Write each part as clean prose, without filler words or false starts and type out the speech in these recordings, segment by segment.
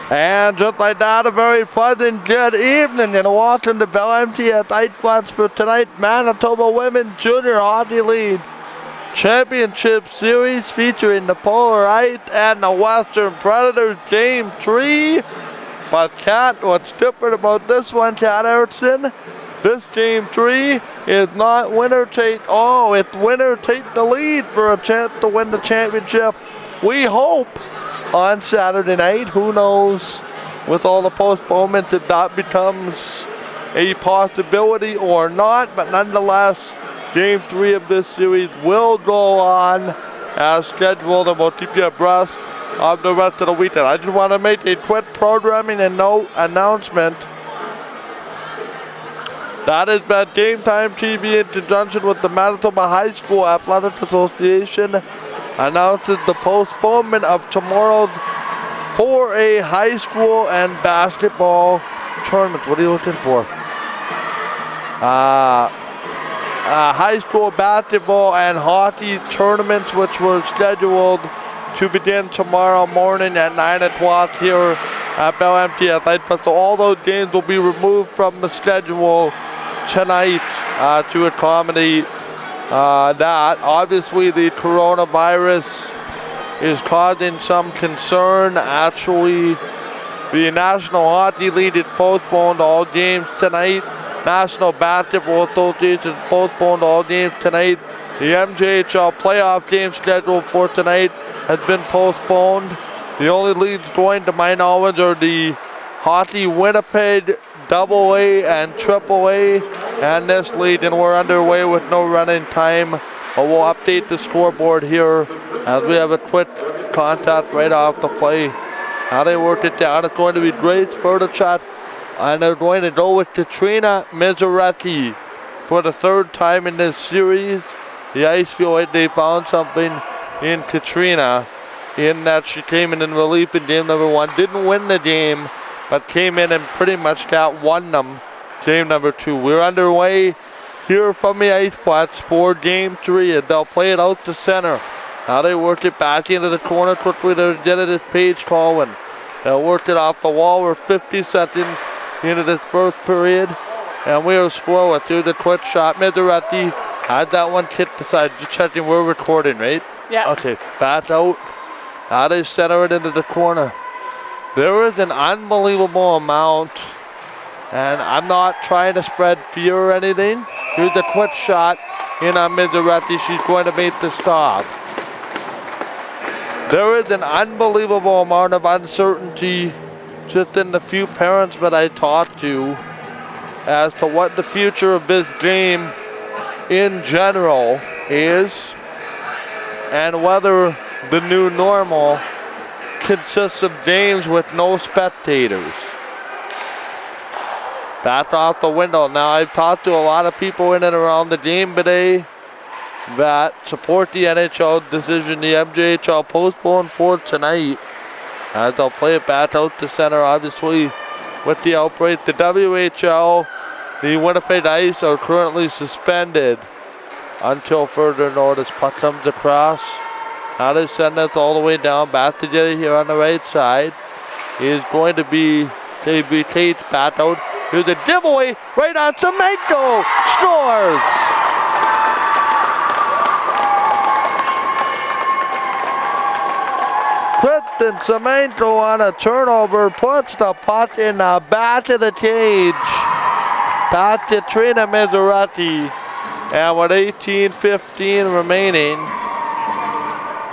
And just like that, a very pleasant good evening and watching the Bell MTS Ice Blast for tonight Manitoba Women's Junior Hockey League Championship Series featuring the Polar Ice and the Western Predators Game 3. But Kat, what's different about this one, Kat Erickson? This Game 3 is not winner take all, it's winner take the lead for a chance to win the championship. We hope on Saturday night. Who knows with all the postponements if that becomes a possibility or not, but nonetheless, Game 3 of this series will go on as scheduled, and we'll keep you abreast of the rest of the weekend. I just want to make a quick programming and note announcement. That has been Game Time TV in conjunction with the Manitoba High School Athletic Association announces the postponement of tomorrow for a high school and basketball tournament. What are you looking for? High school basketball and hockey tournaments, which were scheduled to begin tomorrow morning at 9 o'clock here at Bell MTS. So all those games will be removed from the schedule tonight to accommodate that. Obviously, the coronavirus is causing some concern. Actually, the National Hockey League has postponed all games tonight. National Basketball Association has postponed all games tonight. The MWJHL playoff game scheduled for tonight has been postponed. The only leagues going, to my knowledge, are the Hockey Winnipeg AA and AAA and this league, and we're underway with no running time. But we'll update the scoreboard here as we have a quick contest right off the play. How they work it down, it's going to be Grace Furtachat, and they're going to go with Katrina Mizaretti for the third time in this series. The Ice feel like they found something in Katrina in that she came in relief in game number 1. Didn't win the game, but came in and pretty much won them game number 2. We're underway here from the Ice Flats for Game 3, and they'll play it out to center. Now they work it back into the corner quickly to get it as Paige Colwyn. They'll work it off the wall. We're 50 seconds into this first period, and we are scoreless. Through the quick shot. Mizaretti had that one kicked aside. Just checking, we're recording, right? Yeah. Okay, back out. Now they center it into the corner. There is an unbelievable amount, and I'm not trying to spread fear or anything. Here's a quick shot in on Mizaretti. She's going to make the stop. There is an unbelievable amount of uncertainty just in the few parents that I talked to as to what the future of this game in general is, and whether the new normal consists of games with no spectators. Back off the window. Now, I've talked to a lot of people in and around the game today that support the NHL decision. The MWJHL postponed for tonight as they'll play it back out to center, obviously, with the outbreak. The WHL, the Winnipeg Ice, are currently suspended until further notice. Puck comes across. Now they send it all the way down, back to get it here on the right side. He is going to be Tate back out. Here's a giveaway right on Semenko. Scores! Kristen Semenko on a turnover puts the puck in the back of the cage. Back to Trina Mizaretti. And with 18:15 remaining,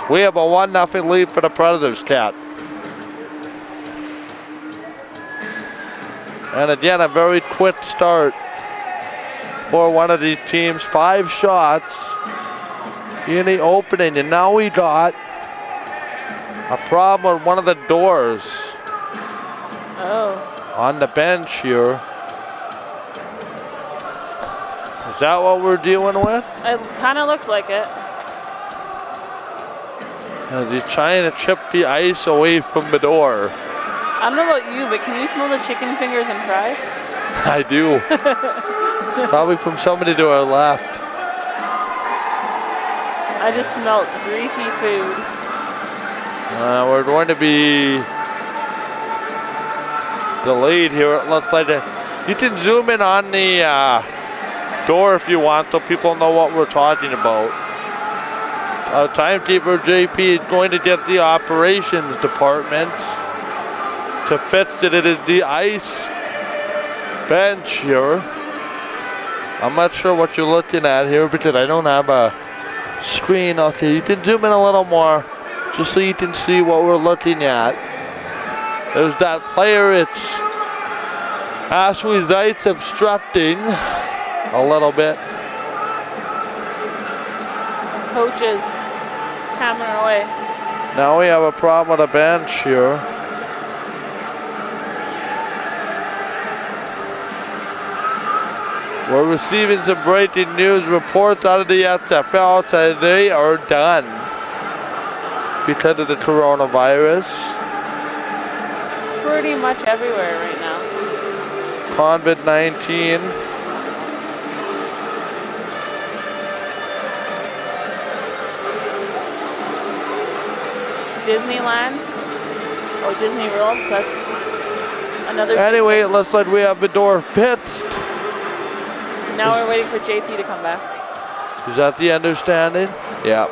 we have a 1-0 lead for the Predators, Cat. And again, a very quick start for one of these teams. 5 shots in the opening, and now we got a problem with one of the doors on the bench here. Is that what we're dealing with? It kind of looks like it. He's trying to chip the ice away from the door. I don't know about you, but can you smell the chicken fingers and fries? I do. Probably from somebody to our left. I just smelled greasy food. We're going to be delayed here. It looks like you can zoom in on the door if you want so people know what we're talking about. Our timekeeper JP is going to get the operations department to fix it. It is the ice bench here. I'm not sure what you're looking at here because I don't have a screen. Okay, you can zoom in a little more just so you can see what we're looking at. There's that player. It's Ashley Zeitz obstructing a little bit. Coaches hammering away. Now we have a problem with the bench here. We're receiving some breaking news reports out of the SFL that they are done because of the coronavirus. Pretty much everywhere right now. COVID-19. Disneyland or Disney World, that's another. Anyway, it looks like we have the door fixed. Now we're waiting for JP to come back. Is that the understanding? Yeah.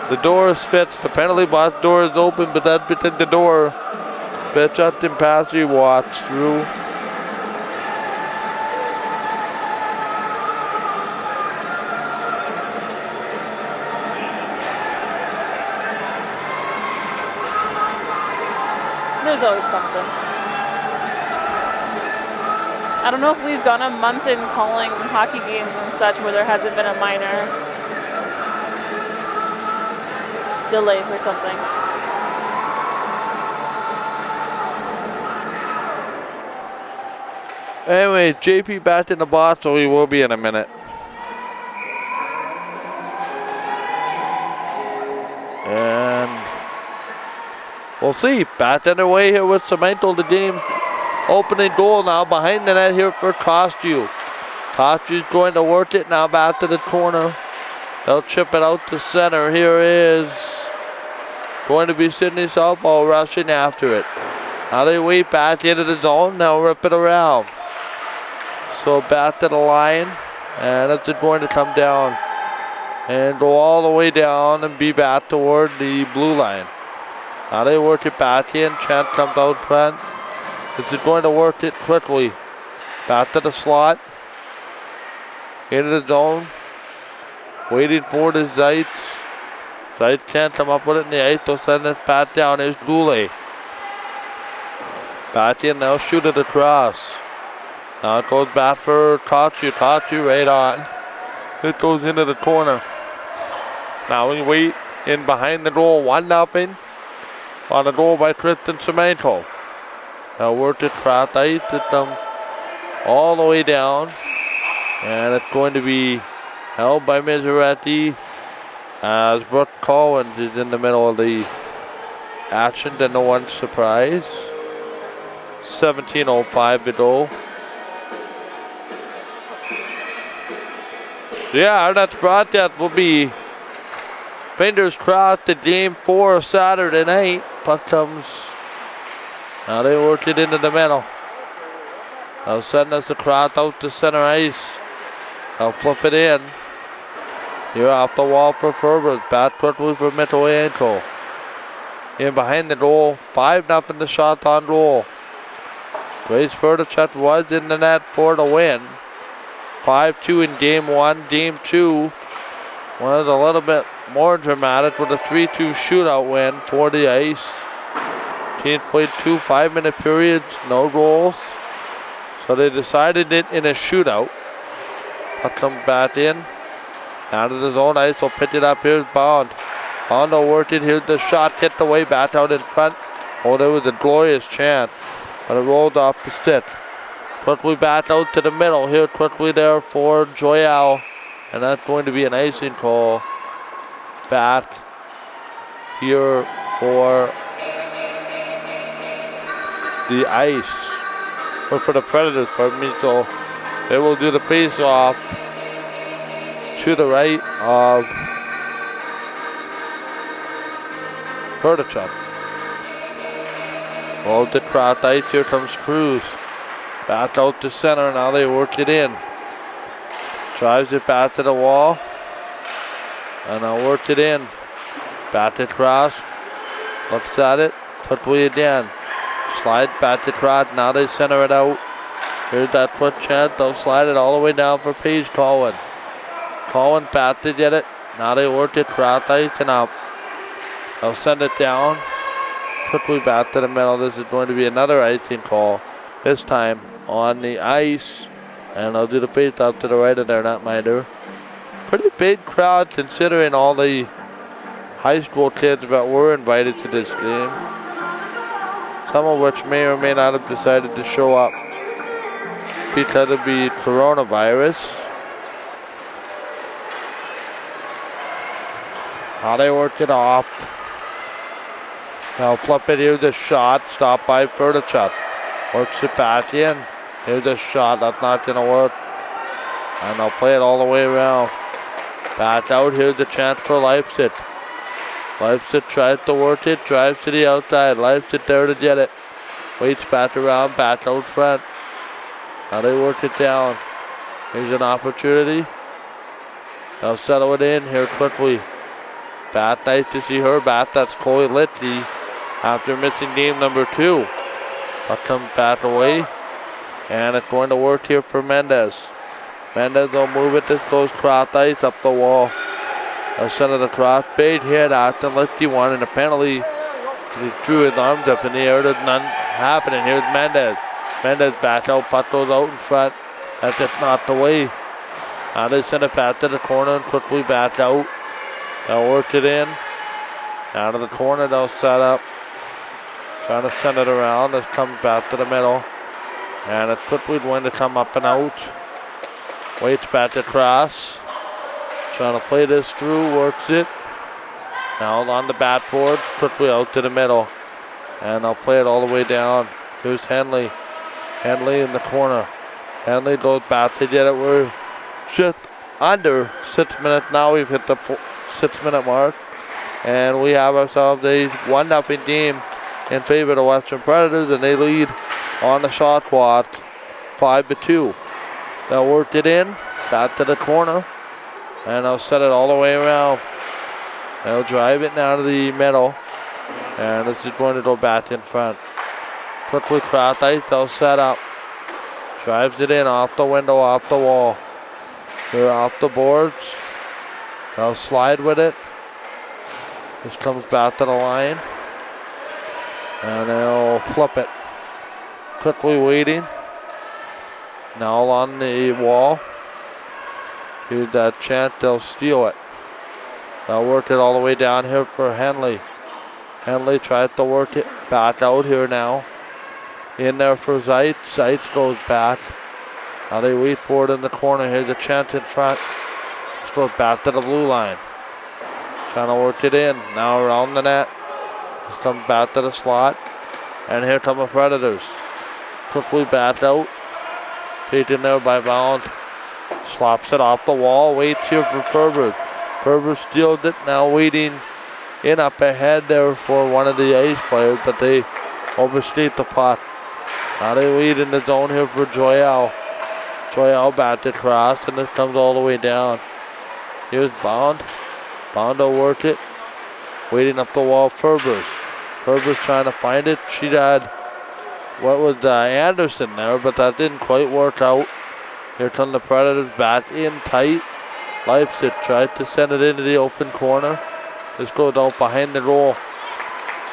The door is fixed. The penalty box door is open, but that's because the door that Justin Passy walks through. There's always something. I don't know if we've gone a month in calling hockey games and such where there hasn't been a minor delay for something. Anyway, JP back in the box, so he will be in a minute. And we'll see. Back underway here with Cemento, the game opening goal now behind the net here for Costu. Costu's going to work it now back to the corner. They'll chip it out to center. Here is going to be Sydney Southall rushing after it. Now they wait back into the zone. Now rip it around. So back to the line. And it's going to come down and go all the way down and be back toward the blue line. Now they work it back in. Chance comes out front. This is going to work it quickly. Back to the slot. Into the zone. Waiting for the Zeitz. Zeitz can't come up with it in the ice. They'll send this back down. Here's Goulet. Back in. They'll shoot it across. Now it goes back for Kotu. Kotu right on. It goes into the corner. Now we wait in behind the goal. 1-0 on the goal by Tristan Cemento. Now work it across ice. It comes all the way down. And it's going to be held by Miseretti as Brooke Collins is in the middle of the action to no one's surprise. 17:05 to go. Yeah, our next broadcast will be fingers crossed the game 4 Saturday night. Puck comes. Now they work it into the middle. They'll send us across out to center ice. They'll flip it in. Here off the wall for Ferbers. Back quickly for Mitoyenko. In behind the goal. 5-0 the shot on goal. Grace Ferdichet was in the net for the win. 5-2 in game 1. Game 2 was a little bit more dramatic with a 3-2 shootout win for the ice. Teams played 2 5-minute periods, no goals. So they decided it in a shootout. Puck comes back in. Down to the zone ice, will pitch it up. Here's Bond. Bond will work it. Here's the shot, kicked away, back out in front. Oh, there was a glorious chance. But it rolled off the stick. Quickly back out to the middle. Here quickly there for Joyal. And that's going to be an icing call. Back here for the ice. Or for the Predators, pardon me. So they will do the face-off to the right of Ferdichet. Loads it cross ice. Here comes Cruz. Back out to center. Now they work it in. Drives it back to the wall. And now worked it in. Back to cross. Looks at it. Quickly again. Slide back to cross. Now they center it out. Here's that quick chance. They'll slide it all the way down for Paige Colwyn. Colwyn back to get it. Now they work it cross ice and up. They'll send it down. Quickly back to the middle. This is going to be another icing call. This time on the ice. And they'll do the face up to the right of their netminder. Pretty big crowd considering all the high school kids that were invited to this game. Some of which may or may not have decided to show up because of the coronavirus. How they work it off. Now flip it. Here's a shot. Stopped by Furtichuk. Works it back in. Here's a shot. That's not going to work. And they'll play it all the way around. Back out. Here's the chance for Leipzig. Leipzig tries to work it. Drives to the outside. Leipzig there to get it. Waits back around. Back out front. Now they work it down. Here's an opportunity. They'll settle it in here quickly. Back, nice to see her back. That's Chloe Litzy after missing game number 2. But comes back away. And it's going to work here for Mendez. Mendez will move it. This goes cross ice up the wall. They'll send it across. Big hit. Austin Litzy wanted a penalty. He threw his arms up in the air. There's none happening. Here's Mendez. Mendez back out. Puck goes out in front. That's just not the way. Now they send it back to the corner and quickly back out. They'll work it in. Out of the corner, they'll set up. Trying to send it around. This comes back to the middle. And it's quickly going to come up and out. Waits back across. Trying to play this through. Works it. Now on the backboard. Quickly out to the middle. And they'll play it all the way down. Here's Henley. Henley in the corner. Henley goes back to get it. We're just under 6 minutes now. We've hit the 6-minute mark. And we have ourselves a 1-0 game in favor of the Western Predators. And they lead on the shot clock 5-2. They'll work it in. Back to the corner. And they'll set it all the way around. They'll drive it now to the middle. And this is going to go back in front. Quickly cross ice. They'll set up. Drives it in off the window, off the wall. They're off the boards. They'll slide with it. This comes back to the line. And they'll flip it. Quickly waiting. Now on the wall. Here's that chance. They'll steal it. They'll work it all the way down here for Henley. Henley tries to work it back out here now. In there for Zeitz. Zeitz goes back. Now they wait for it in the corner. Here's a chance in front. This goes back to the blue line. Trying to work it in. Now around the net. This comes back to the slot. And here come the Predators. Quickly back out. Taken there by Bound. Slops it off the wall. Waits here for Ferber. Ferber steals it. Now waiting in up ahead there for one of the ace players. But they overstate the puck. Now they lead in the zone here for Joyal. Joyal back across, and it comes all the way down. Here's Bond. Bond will work it. Waiting up the wall, Ferbers. Ferbers trying to find it. She had, what was Anderson there, but that didn't quite work out. Here come the Predators back in tight. Leipzig tried to send it into the open corner. This goes out behind the goal.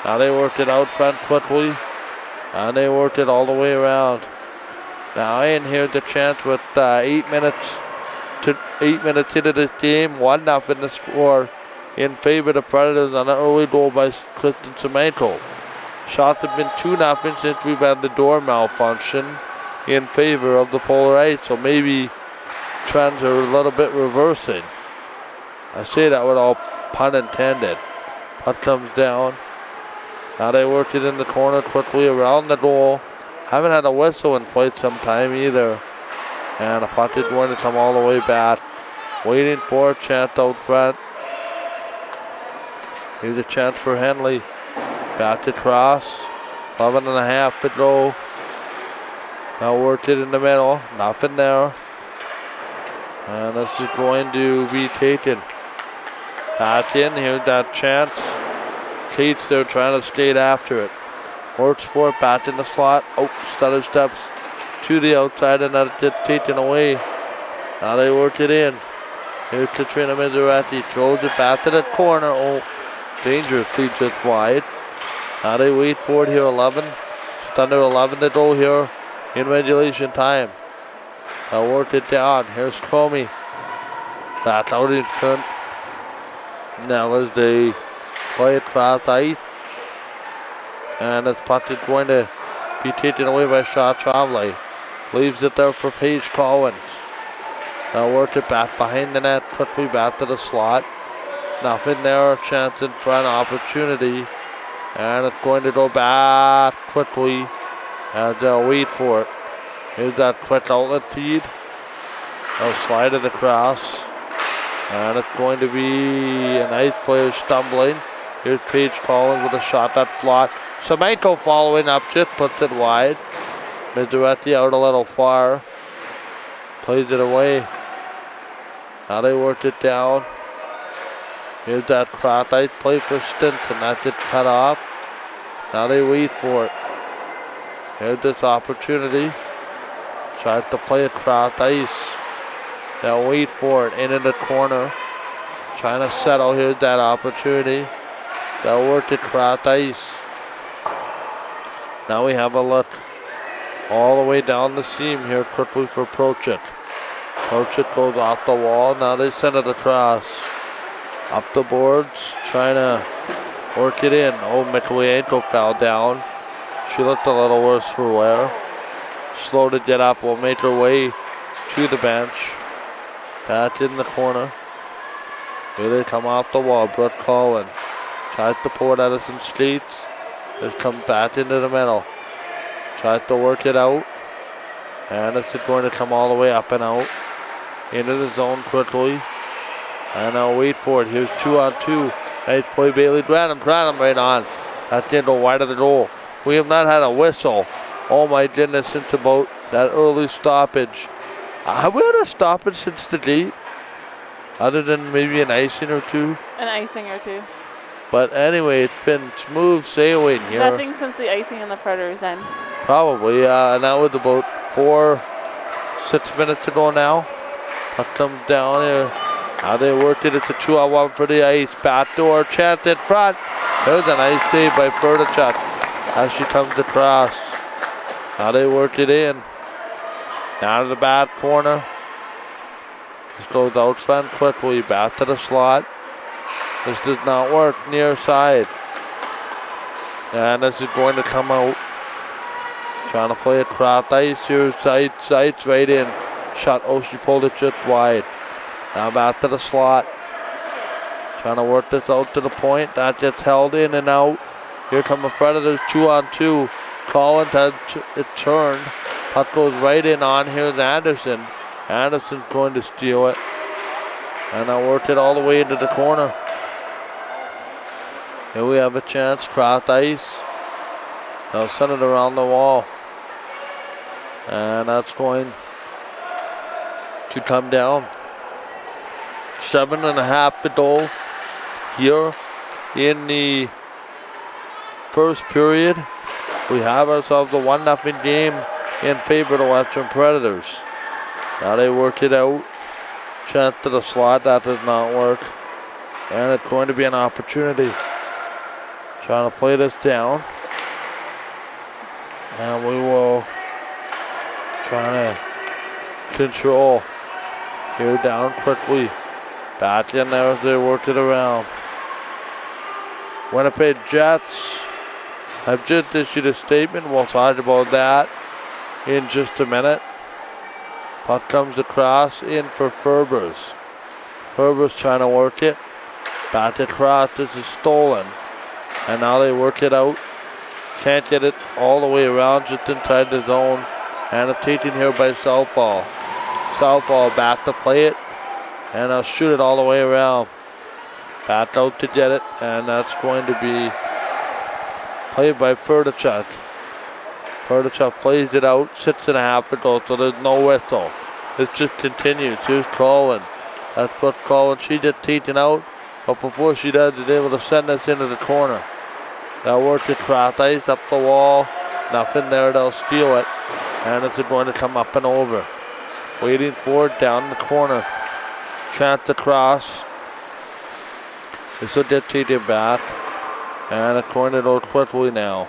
Now they work it out front quickly. And they worked it all the way around. Now in here the chance with 8 minutes into this game. 1-0 the score in favor of the Predators on an early goal by Kristen Semenko. Shots have been 2-0 since we've had the door malfunction in favor of the Polar Ice. So maybe trends are a little bit reversing. I say that with all pun intended. Puck comes down. Now they worked it in the corner quickly around the goal. Haven't had a whistle in quite some time either. And the puck is going to come all the way back. Waiting for a chance out front. Here's a chance for Henley. Back to cross. 11 and a half to go. Now worked it in the middle. Nothing there. And this is going to be taken. Back in. Here's that chance. Tate's there trying to skate after it. Works for it. Back in the slot. Oh, stutter steps to the outside and that gets taken away. Now they work it in. Here's Katrina Miseretti. Throws it back to the corner. Oh, dangerously just wide. Now they wait for it here. 11. Just under 11 to go here in regulation time. Now work it down. Here's Comey. Back out in front. Now as they play it fast ice. And this puck is going to be taken away by Shaw Trombley. Leaves it there for Paige Collins. Now work it back behind the net. Quickly back to the slot. Nothing there. Chance in front. Opportunity. And it's going to go back quickly as they'll wait for it. Here's that quick outlet feed. They'll slide it across. And it's going to be a nice player stumbling. Here's Paige Collins with a shot that's blocked. Semenko following up, just puts it wide. Miseretti out a little far. Plays it away. Now they worked it down. Here's that cross ice play for Stinson. That's it cut off. Now they wait for it. Here's this opportunity. Tries to play across ice. They'll wait for it in the corner. Trying to settle. Here's that opportunity. They'll work it across ice. Now we have a look all the way down the seam here quickly for Prochet. Prochet goes off the wall. Now they send it across. Up the boards. Trying to work it in. Oh, Mikhailienko fell down. She looked a little worse for wear. Slow to get up. Will make her way to the bench. Back in the corner. Here they come off the wall. Brooke Collins tries to pour it out of some skates. Just comes back into the middle. Tries to work it out. And it's going to come all the way up and out. Into the zone quickly. And I'll wait for it. Here's 2-on-2. Nice play, Bailey Granum right on. That didn't go wide of the goal. We have not had a whistle. Oh my goodness, since about that early stoppage. Have we had a stoppage since the date? Other than maybe an icing or two? An icing or two. But anyway, it's been smooth sailing here. Nothing since the icing and the Predators end. Probably, yeah. And that was about 6 minutes ago now. Puck comes down here. Now they worked it. It's a 2-on-1 for the ice. Backdoor chance in front. There's a nice save by Ferdachuk as she comes across. Now they worked it in. Down to the back corner. This goes out front quickly. Back to the slot. This does not work. Near side. And this is going to come out. Trying to play it across ice here. Sights right in. Shot. Oh, she pulled it just wide. Now back to the slot. Trying to work this out to the point. That gets held in and out. Here come the Predators. 2-on-2. Collins has it turned. Puck goes right in on. Here's Anderson. Anderson's going to steal it. And I worked it all the way into the corner. Here we have a chance. Cross ice. They'll send it around the wall. And that's going to come down. 7.5 to go here in the first period. We have ourselves a 1-0 game in favor of the Western Predators. Now they work it out. Chance to the slot. That does not work. And it's going to be an opportunity. Trying to play this down. And we will try to control. Here down quickly. Back in there as they work it around. Winnipeg Jets have just issued a statement. We'll talk about that in just a minute. Puck comes across in for Ferbers. Ferbers trying to work it. Back across. This is stolen. And now they work it out. Can't get it all the way around, just inside the zone. And it's taken here by Southall. Southall back to play it. And I'll shoot it all the way around. Back out to get it. And that's going to be played by Ferdachuk. Berdachuk plays it out, 6.5 to go, so there's no whistle. It just continues. Here's Colin. That's what Colin. She just teaching out, but before she does, she's able to send this into the corner. That works across ice, up the wall. Nothing there, they'll steal it. And it's going to come up and over. Waiting for it down the corner. Chance across. This will dictate it back. And it's going to go quickly now.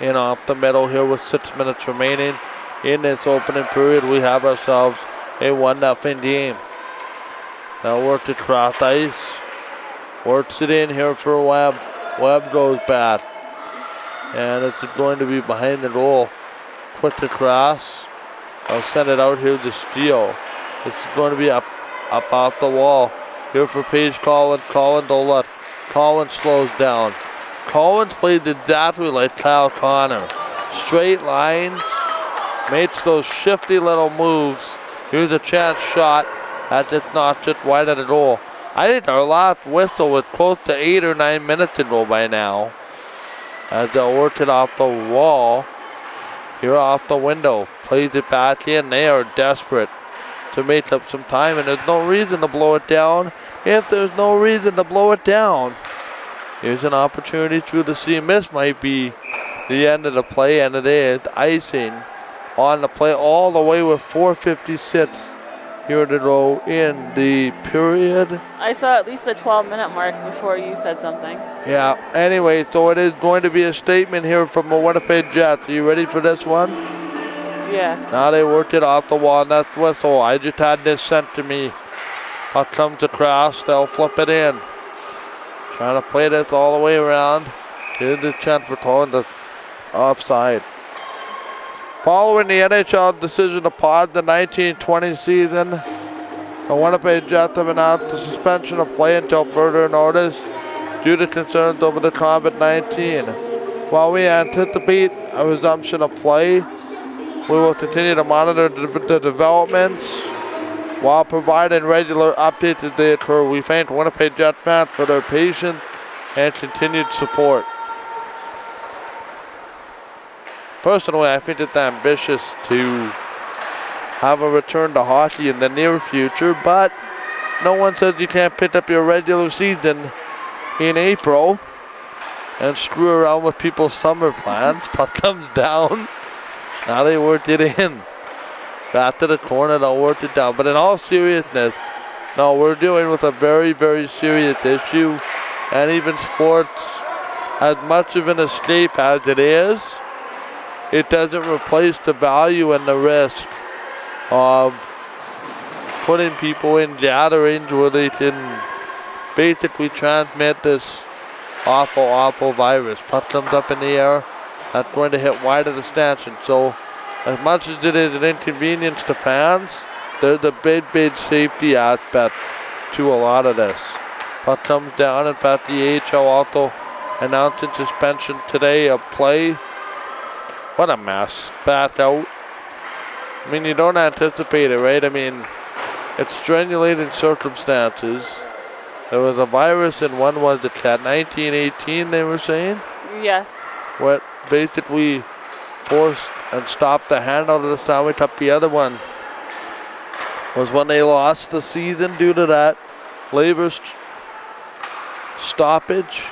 In off the middle here with 6 minutes remaining. In this opening period, we have ourselves a 1-0 game. Now worked across ice. Works it in here for Webb. Webb goes back. And it's going to be behind the goal. Quick across. I'll send it out here to steal. This is going to be up off the wall. Here for Paige Collins. Collins to left. Collins slows down. Collins played exactly like Kyle Connor. Straight lines. Makes those shifty little moves. Here's a chance shot. That's just not just wide of the goal. I think our last whistle was close to 8 or 9 minutes ago by now. As they'll work it off the wall. Here off the window. Plays it back in. They are desperate to make up some time, and there's no reason to blow it down if there's no reason to blow it down. Here's an opportunity through the seam. This might be the end of the play, and it is. Icing on the play all the way with 4:56 here to go in the period. I saw at least the 12-minute mark before you said something. Yeah, anyway, so it is going to be a statement here from the Winnipeg Jets. Are you ready for this one? Yes. Now they worked it off the wall, and that's whistle. I just had this sent to me. Puck comes across, they'll flip it in. Trying to play this all the way around. Here's the chance for calling the offside. Following the NHL decision to pause the 1920 season, the Winnipeg Jets have announced the suspension of play until further notice due to concerns over the COVID-19. While we anticipate a resumption of play, we will continue to monitor the developments while providing regular updates as they occur. We thank Winnipeg Jets fans for their patience and continued support. Personally, I think it's ambitious to have a return to hockey in the near future, but no one says you can't pick up your regular season in April and screw around with people's summer plans. Puck comes down. Now they worked it in. Back to the corner, they'll work it down. But in all seriousness, no, we're dealing with a very, very serious issue. And even sports, as much of an escape as it is, it doesn't replace the value and the risk of putting people in gatherings where they can basically transmit this awful, awful virus. Puck comes up in the air. That's going to hit wide of the stanchion. So as much as it is an inconvenience to fans, there's a big, big safety aspect to a lot of this. Puck comes down. In fact, the AHL also announced its suspension today of play. What a mess. Back out. I mean, you don't anticipate it, right? I mean, it's strangulating circumstances. There was a virus in one, was it at 1918, they were saying? Yes. What basically forced and stopped the handout of the Stanley Cup. The other one was when they lost the season due to that labor stoppage.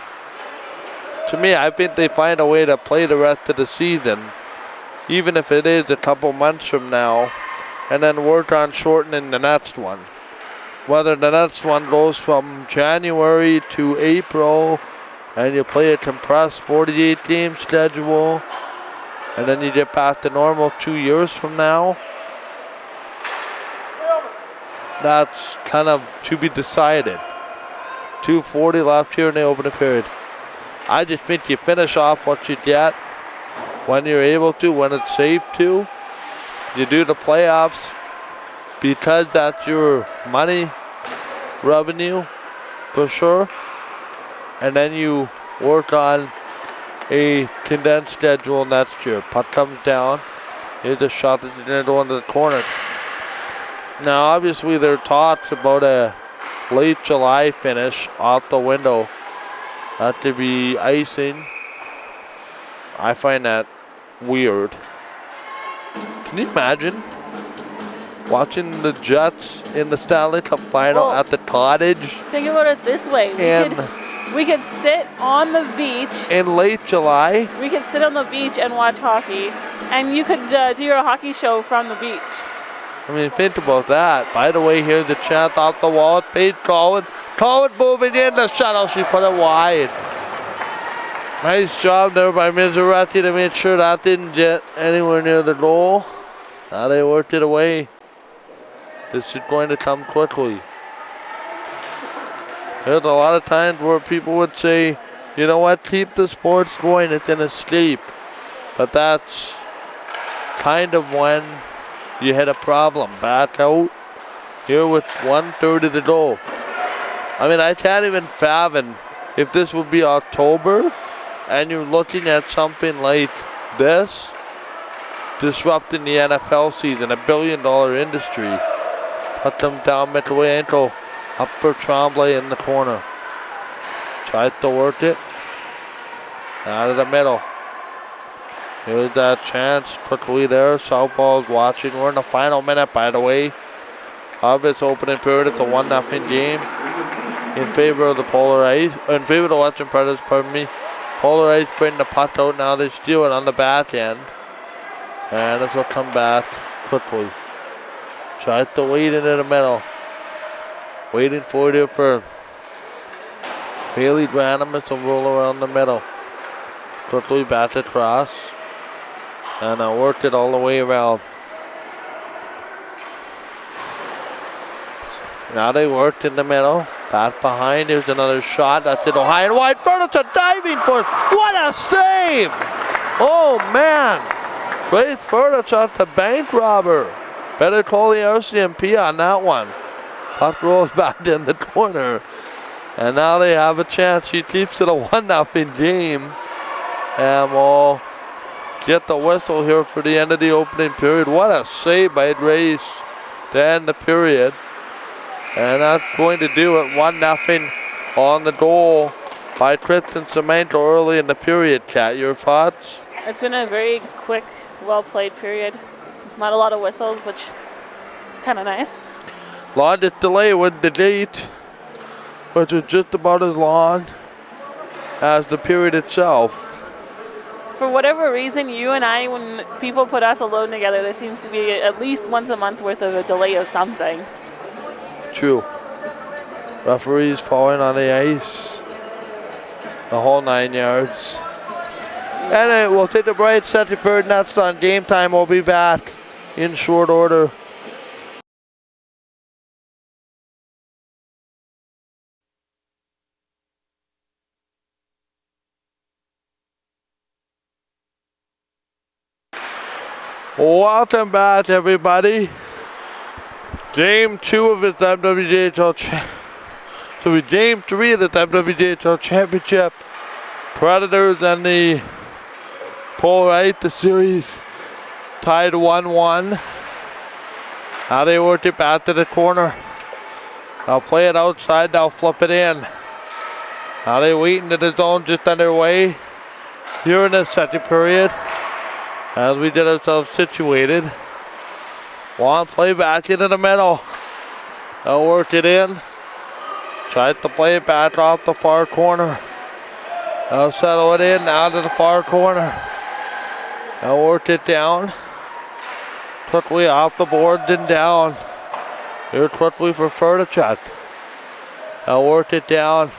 To me, I think they find a way to play the rest of the season, even if it is a couple months from now, and then work on shortening the next one. Whether the next one goes from January to April, and you play a compressed 48-game schedule, and then you get back to normal 2 years from now. That's kind of to be decided. 2:40 left here in the opening period. I just think you finish off what you get when you're able to, when it's safe to. You do the playoffs because that's your money revenue for sure. And then you work on a condensed schedule next year. Puck comes down. Here's a shot that you're going to go into the corner. Now, obviously, there are talks about a late July finish off the window. Not to be icing. I find that weird. Can you imagine watching the Jets in the Stanley Cup final at the Cottage? Think about it this way. We could sit on the beach. In late July? We could sit on the beach and watch hockey. And you could do your hockey show from the beach. I mean, think about that. By the way, here's the chant off the wall. Paige Colin. Colin moving in the shuttle. She put it wide. Nice job there by Miseretti to make sure that didn't get anywhere near the goal. Now they worked it away. This is going to come quickly. There's a lot of times where people would say, you know what, keep the sports going, it's an escape. But that's kind of when you hit a problem. Back out here with 1:30 to go. I mean, I can't even fathom if this would be October and you're looking at something like this disrupting the NFL season, $1 billion industry. Put them down midway ankle. Up for Tremblay in the corner. Tried to work it. Out of the middle. Here's that chance. Quickly there. Southpaw's watching. We're in the final minute, by the way, of its opening period. It's a 1-0 game in favor of the Polar Ice. In favor of the Western Predators, pardon me. Polar Ice bring the puck out now. They steal it on the back end. And this will come back quickly. Tried to wait into the middle. Waiting for it for Bailey Granamus to roll around the middle. Quickly back across. And I worked it all the way around. Now they worked in the middle. Back behind. Here's another shot. That's it. High and wide. Furniture diving for it. What a save! Oh man! Great Furniture to bank robber. Better call the RCMP on that one. Puck rolls back in the corner. And now they have a chance. She keeps it a 1-0 game. And we'll get the whistle here for the end of the opening period. What a save by Grace to end the period. And that's going to do it. 1-0 on the goal by Kristen Semenko early in the period. Kat, your thoughts? It's been a very quick, well-played period. Not a lot of whistles, which is kind of nice. Longest delay with the date, which was just about as long as the period itself. For whatever reason, you and I, when people put us alone together, there seems to be at least once a month worth of a delay of something. True. Referees falling on the ice. The whole 9 yards. Anyway, we'll take a break, set the period, that's done. Game time, we'll be back in short order. Welcome back, everybody. Game 2 of the MWJHL Game 3 of the MWJHL Championship. Predators and the Polar Ice, the series tied 1-1. Now they work it back to the corner. They'll play it outside, they'll flip it in. Now they wait into the zone just underway here in the second period. As we get ourselves situated. Long play back into the middle. They'll work it in. Tried to play it back off the far corner. They'll settle it in now to the far corner. They'll work it down. Quickly off the board and down. Here quickly for Furtichuk. They'll work it down.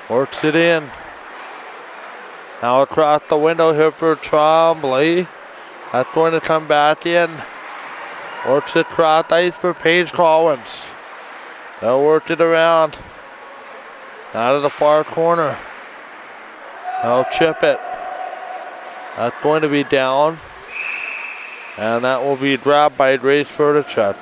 Works it in. Now across the window here for Tremblay. That's going to come back in. Works it across ice for Paige Collins. They'll work it around. Out of the far corner. They'll chip it. That's going to be down. And that will be grabbed by Grace Furtichuk.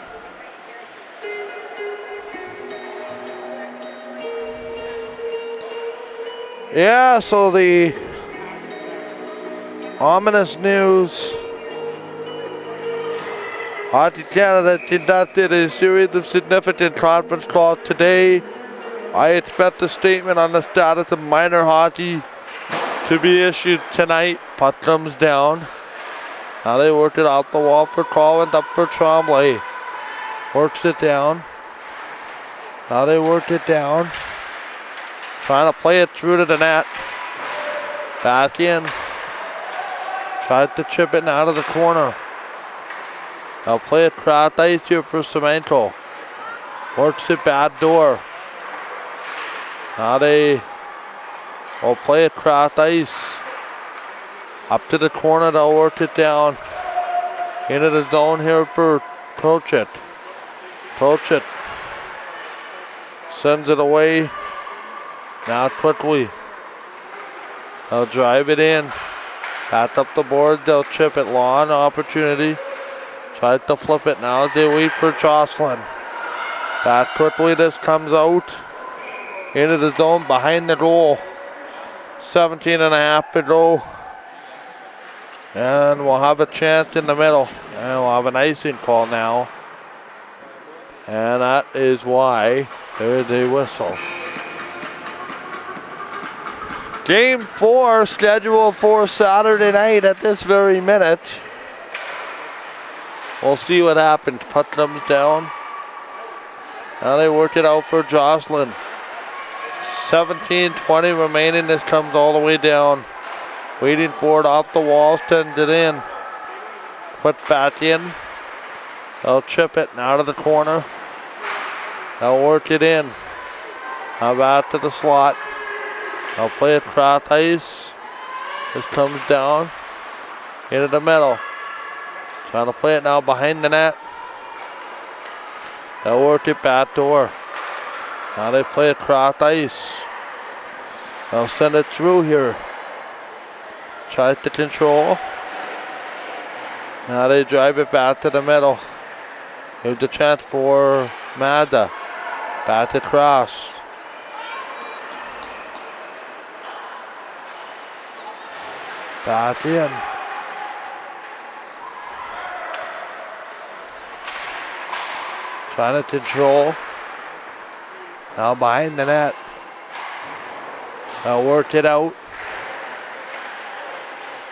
Yeah, so the ominous news. Hockey Canada conducted a series of significant conference calls today. I expect a statement on the status of minor hockey to be issued tonight. Puck comes down. Now they worked it out the wall for Collins, up for Trombley. Works it down. Now they worked it down. Trying to play it through to the net. Back in. Tried to chip it out of the corner. Now play it cross ice here for Semenko. Works it bad door. Now they will play it cross ice. Up to the corner, they'll work it down. Into the zone here for Tochet. Tochet sends it away. Now quickly. They'll drive it in. Back up the board, they'll chip it. Long opportunity. Tried to flip it, now they wait for Jocelyn. Back quickly, this comes out. Into the zone, behind the goal. 17 and a half to go. And we'll have a chance in the middle. And we'll have an icing call now. And that is why there's a whistle. Game 4 scheduled for Saturday night at this very minute. We'll see what happens. Puck comes down. Now they work it out for Jocelyn. 17-20 remaining. This comes all the way down. Waiting for it off the wall, sends it in. Put back in. They'll chip it out of the corner. They'll work it in. Now back to the slot. They'll play it cross ice. This comes down into the middle. Trying to play it now behind the net. They'll work it back door. Now they play it cross ice. They'll send it through here. Try to control. Now they drive it back to the middle. Here's the chance for Mada. Back across. Back in. Trying to control. Now behind the net. Now work it out.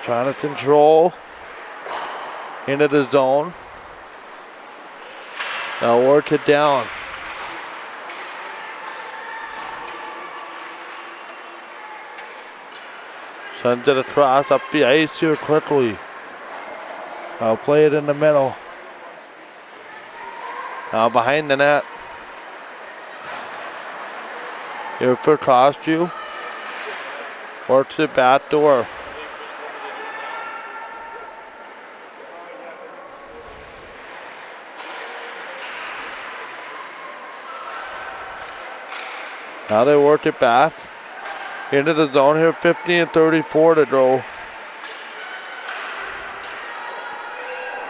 Trying to control. Into the zone. Now work it down. Sends it across up the ice here quickly. I'll play it in the middle. Now behind the net. Here for Costu. Works it back door. Now they work it back. Into the zone here, 15:34 to go.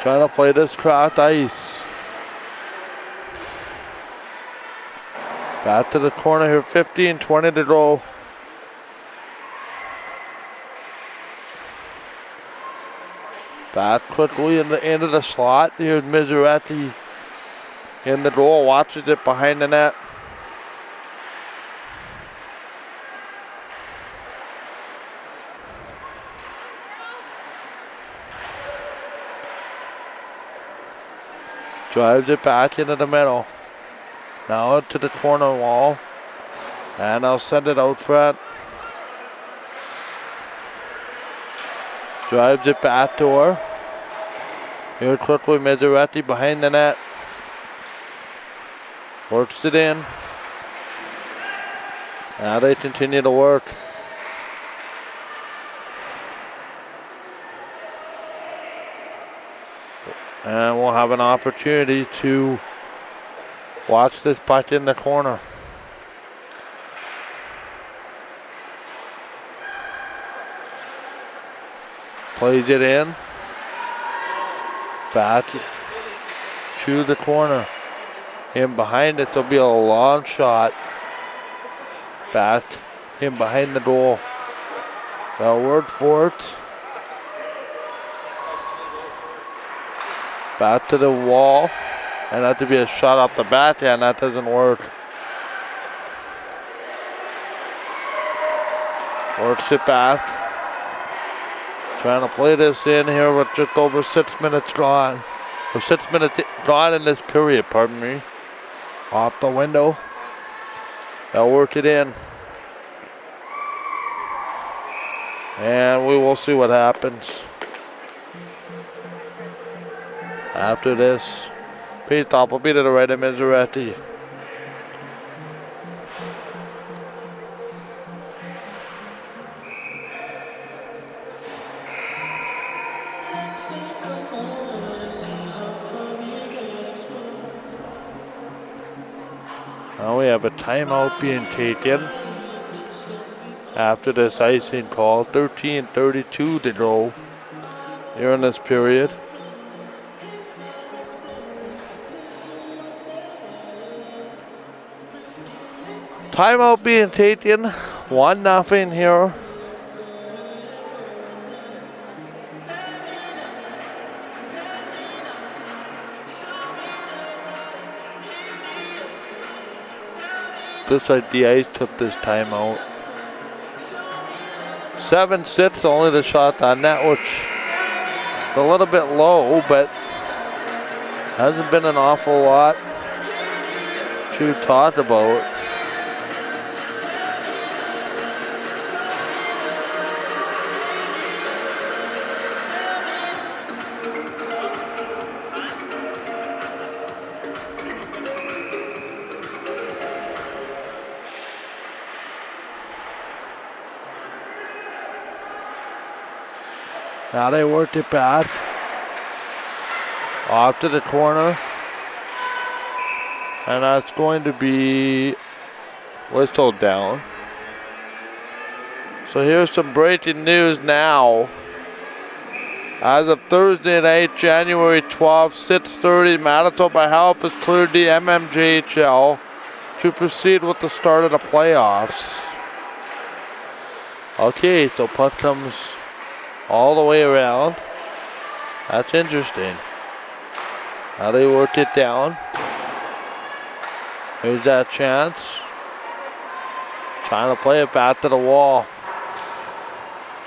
Trying to play this cross ice. Back to the corner here, 15:20 to go. Back quickly in the end of the slot. Here's Miseretti in the goal, watches it behind the net. Drives it back into the middle. Now to the corner wall. And I'll send it out front. Drives it back door. Here quickly, Miseretti behind the net. Works it in. Now they continue to work. And we'll have an opportunity to watch this puck in the corner. Plays it in. Back to the corner. In behind it, there'll be a long shot. Back in behind the goal. They'll work for it. Back to the wall. And that to be a shot off the backhand. That doesn't work. Works it back. Trying to play this in here with just over 6 minutes gone. Or 6 minutes gone in this period, pardon me. Off the window. They'll work it in. And we will see what happens. After this, Pete Top will be to the right of Miseretti. Now we have a timeout being taken after this icing call. 13:32 to go here in this period. Timeout being taken, 1-0 here. This side, the ice took this timeout. 7-6, only the shot on net, which is a little bit low, but hasn't been an awful lot to talk about. Now they worked it back. Off to the corner. And that's going to be whistled down. So here's some breaking news now. As of Thursday night, January 12th, 6:30, Manitoba Health has cleared the MWJHL to proceed with the start of the playoffs. Okay, so puck comes all the way around. That's interesting. Now they worked it down. Here's that chance. Trying to play it back to the wall.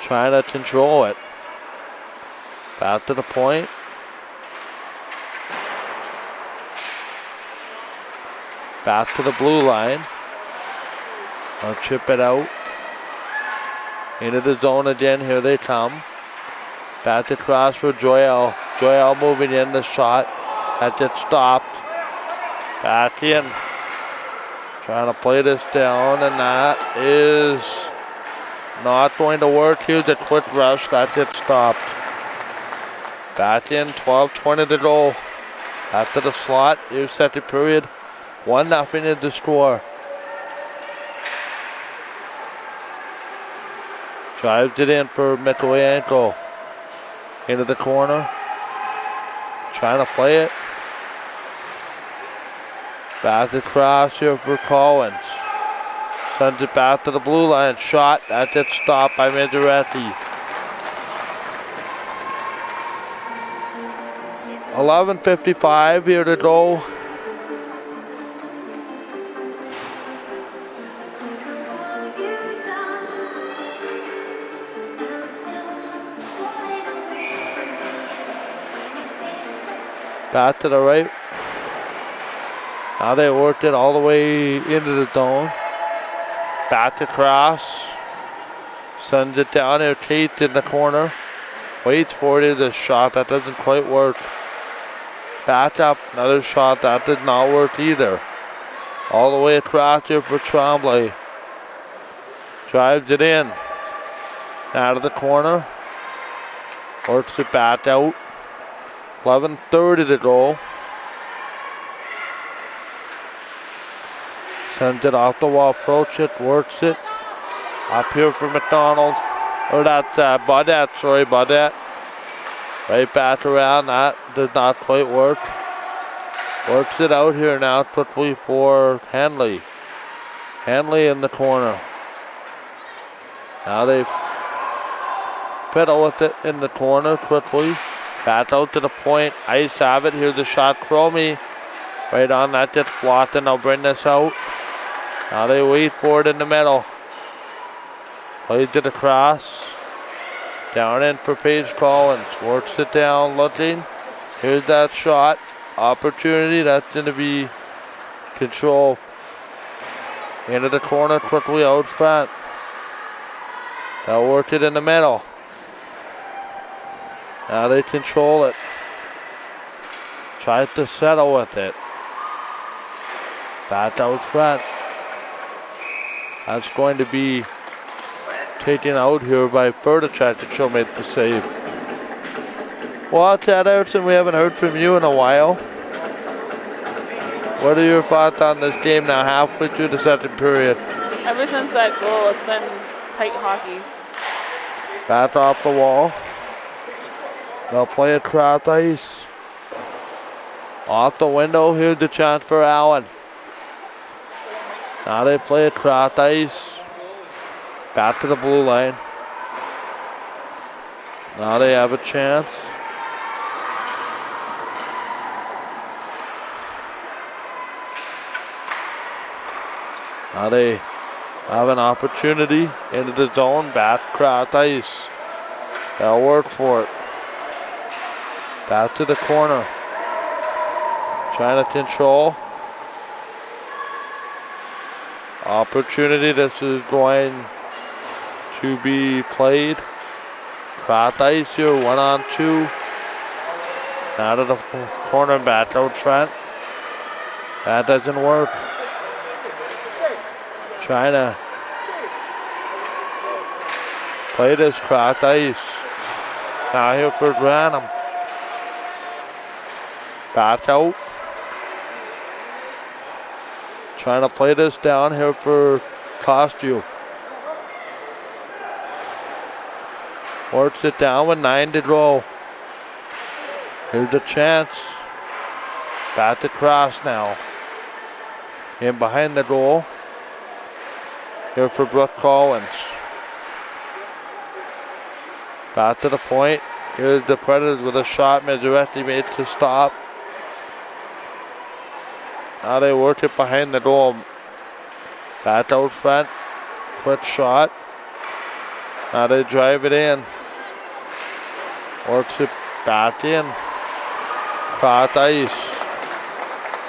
Trying to control it. Back to the point. Back to the blue line. I'll chip it out. Into the zone again. Here they come. Back to cross for Joel. Joel moving in the shot. That gets stopped. Back in. Trying to play this down, and that is not going to work. Here's a quick rush. That gets stopped. Back in. 12:20 to go. After the slot. Here's second period. 1-0 is the score. Drives it in for MWJHL. Into the corner. Trying to play it. Back across here for Collins. Sends it back to the blue line. Shot. That gets stopped by Miseretti. 11:55 here to go. Back to the right. Now they worked it all the way into the zone. Back across. Sends it down there. Tate in the corner. Waits for it. A shot that doesn't quite work. Back up. Another shot that did not work either. All the way across here for Tremblay. Drives it in. Out of the corner. Works it back out. 11:30 to go. Sends it off the wall, approach it, works it. Up here for McDonald. Or that's Baudette, sorry, Baudette. Right back around, that did not quite work. Works it out here now quickly for Henley. Henley in the corner. Now they fiddle with it in the corner quickly. Back out to the point. Ice have it. Here's the shot. Cromie. Right on that. Gets blocked, and they'll bring this out. Now they wait for it in the middle. Plays it across. Down in for Paige Collins. Works it down, looking. Here's that shot. Opportunity. That's going to be control. Into the corner, quickly out front. They'll work it in the middle. Now they control it. Try to settle with it. Back out front. That's going to be taken out here by Ferdicek, and she'll make the save. Well, Chad Everson, we haven't heard from you in a while. What are your thoughts on this game now, halfway through the second period? Ever since that goal, it's been tight hockey. Back off the wall. They'll play it cross ice. Off the window, here's the chance for Allen. Now they play it cross ice. Back to the blue line. Now they have a chance. Now they have an opportunity into the zone. Back cross ice. They'll work for it. Back to the corner. Trying to control. Opportunity. This is going to be played. Cross ice here. 1-on-2. Out of the corner. Back out front. That doesn't work. Trying to play this cross ice. Now here for Branham. Back out. Trying to play this down here for Costu. Works it down with 9 to go. Here's the chance. Back to cross now. In behind the goal. Here for Brooke Collins. Back to the point. Here's the Predators with a shot. Mazuretti made to stop. Now they work it behind the goal. Back out front. Quick shot. Now they drive it in. Works it back in. Cross ice.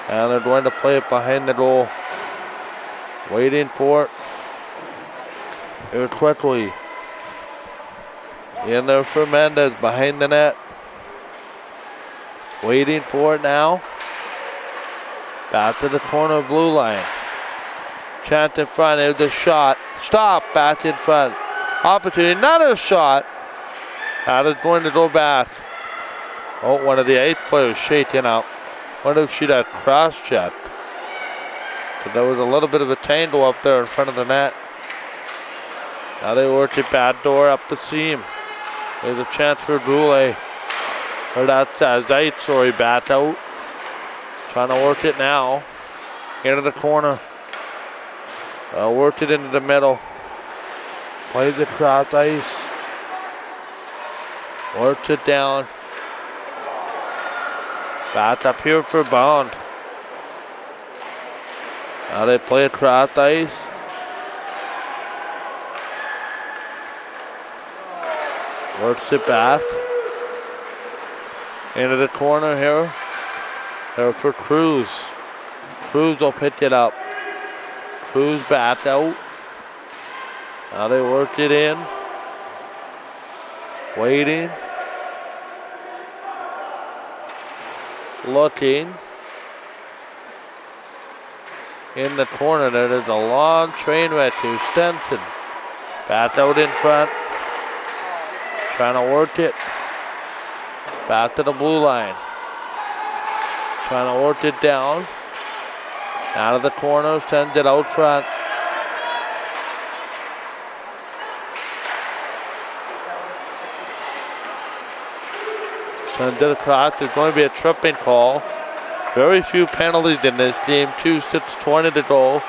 And they're going to play it behind the goal. Waiting for it. Here quickly. In there for Mendez behind the net. Waiting for it now. Back to the corner blue line. Chance in front. Here's the shot. Stop. Back in front. Opportunity. Another shot. That is going to go back. Oh, one of the 8 players shaking out. Wonder if she'd have cross-checked. But there was a little bit of a tangle up there in front of the net. Now they work it bad door up the seam. There's a chance for Goulet. Or that's Zait, sorry, back out. Trying to work it now. Into the corner. Worked it into the middle. Plays the cross ice. Works it down. Back up here for Bond. Now they play cross ice. Works it back. Into the corner here. There for Cruz. Cruz will pick it up. Cruz bats out. Now they worked it in. Waiting. Looking. In the corner there is a long train wreck to Stenson. Bats out in front. Trying to work it. Back to the blue line. Trying to work it down. Out of the corner, sends it out front. Sends it across. There's going to be a tripping call. Very few penalties in this game. 2:6:20 to go.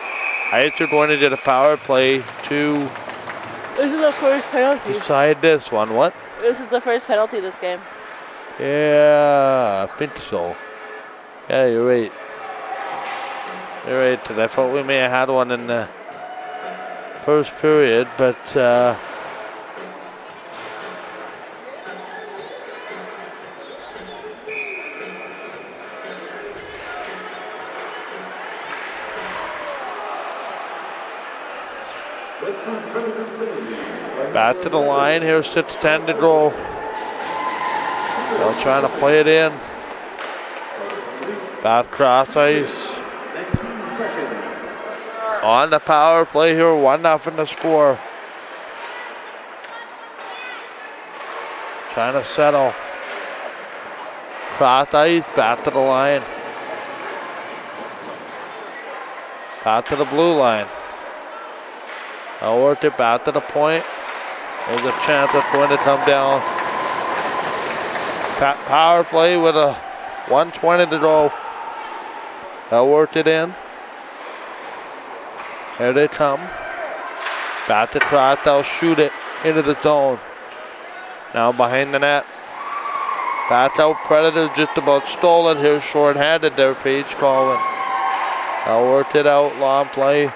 Ice are going to get a power play to This is the first penalty. decide this one. What? This is the first penalty this game. Yeah, I think so. Yeah, you're right. You're right. I thought we may have had one in the first period, but Back to the line. Here's 6:10 to go. They're trying to play it in. Back cross ice. On the power play here, 1-0 to score. Trying to settle. Cross ice, back to the line. Back to the blue line. I'll work it back to the point. There's a chance it's going to come down. Power play with a 1:20 to go. They'll work it in. Here they come. Back to cross, they'll shoot it into the zone. Now behind the net. Back out, Predators just about stole it. Here's short-handed there, Paige Colvin. They'll work it out, long play.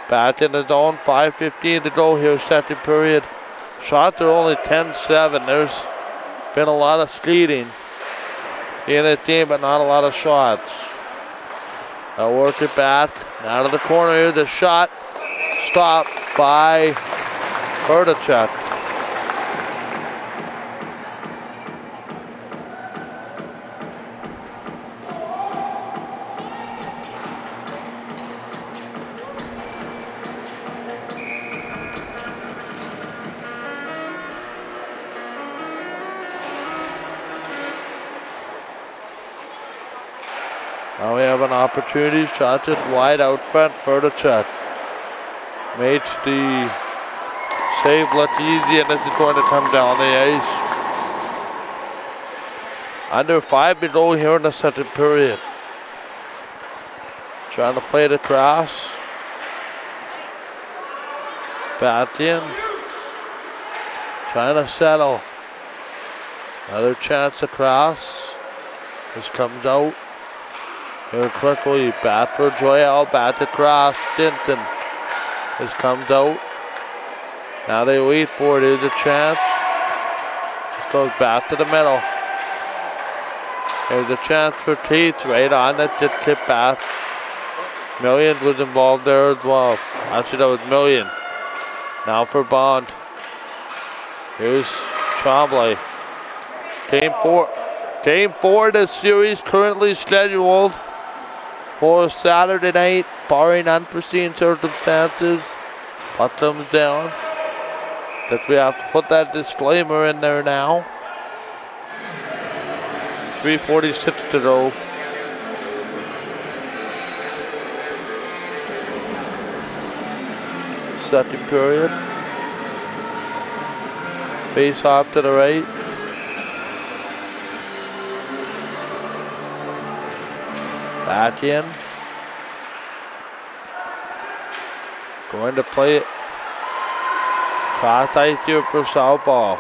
Back in the zone, 5:15 to go here, second period. Shots are only 10-7. There's been a lot of skating in the team, but not a lot of shots. They'll work it back. Out of the corner here, the shot stopped by Hrdacek. Now we have an opportunity. Shot just wide out front. Hrdacek made the save look easy, and this is going to come down the ice. Under 5 to go here in the second period. Trying to play it across. Back in. Trying to settle. Another chance across. This comes out. Here quickly, back for Joyal, back across, Stinton. This comes out. Now they wait for it, here's a chance. This goes back to the middle. Here's a chance for Keats, right on it, just tip back. Millions was involved there as well. Actually, that was Million. Now for Bond. Here's Tremblay. Game 4 of the series currently scheduled for Saturday night, barring unforeseen circumstances. Put thumbs down. Guess we have to put that disclaimer in there now. 3:46 to go. Second period. Face off to the right. Back in. Going to play it. Cross ice here for Southpaw.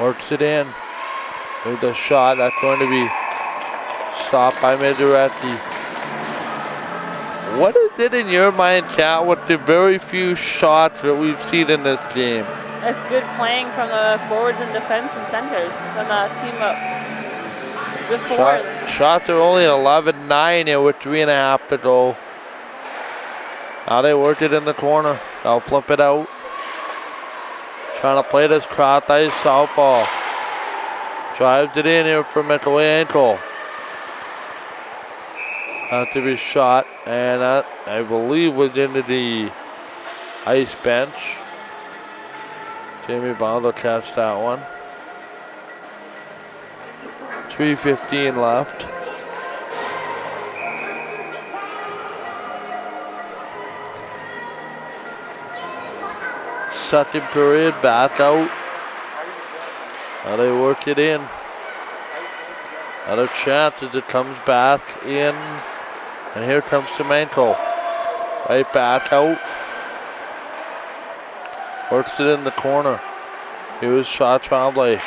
Works it in. There's a shot that's going to be stopped by Maduretti. What is it in your mind, Kat, with the very few shots that we've seen in this game? It's good playing from the forwards and defense and centers when the team up. Before. Shots are only 11-9 here with 3.5 to go. Now they work it in the corner. They'll flip it out. Trying to play this cross ice southpaw. Drives it in here for Michaelenko. Not to be shot, and that, I believe, was into the ice bench. Jamie Bond will catch that one. 3:15 left. Second period, back out. Now they work it in. Another chance as it comes back in. And here comes Semenko. Right back out. Works it in the corner. Here's shot Tremblay.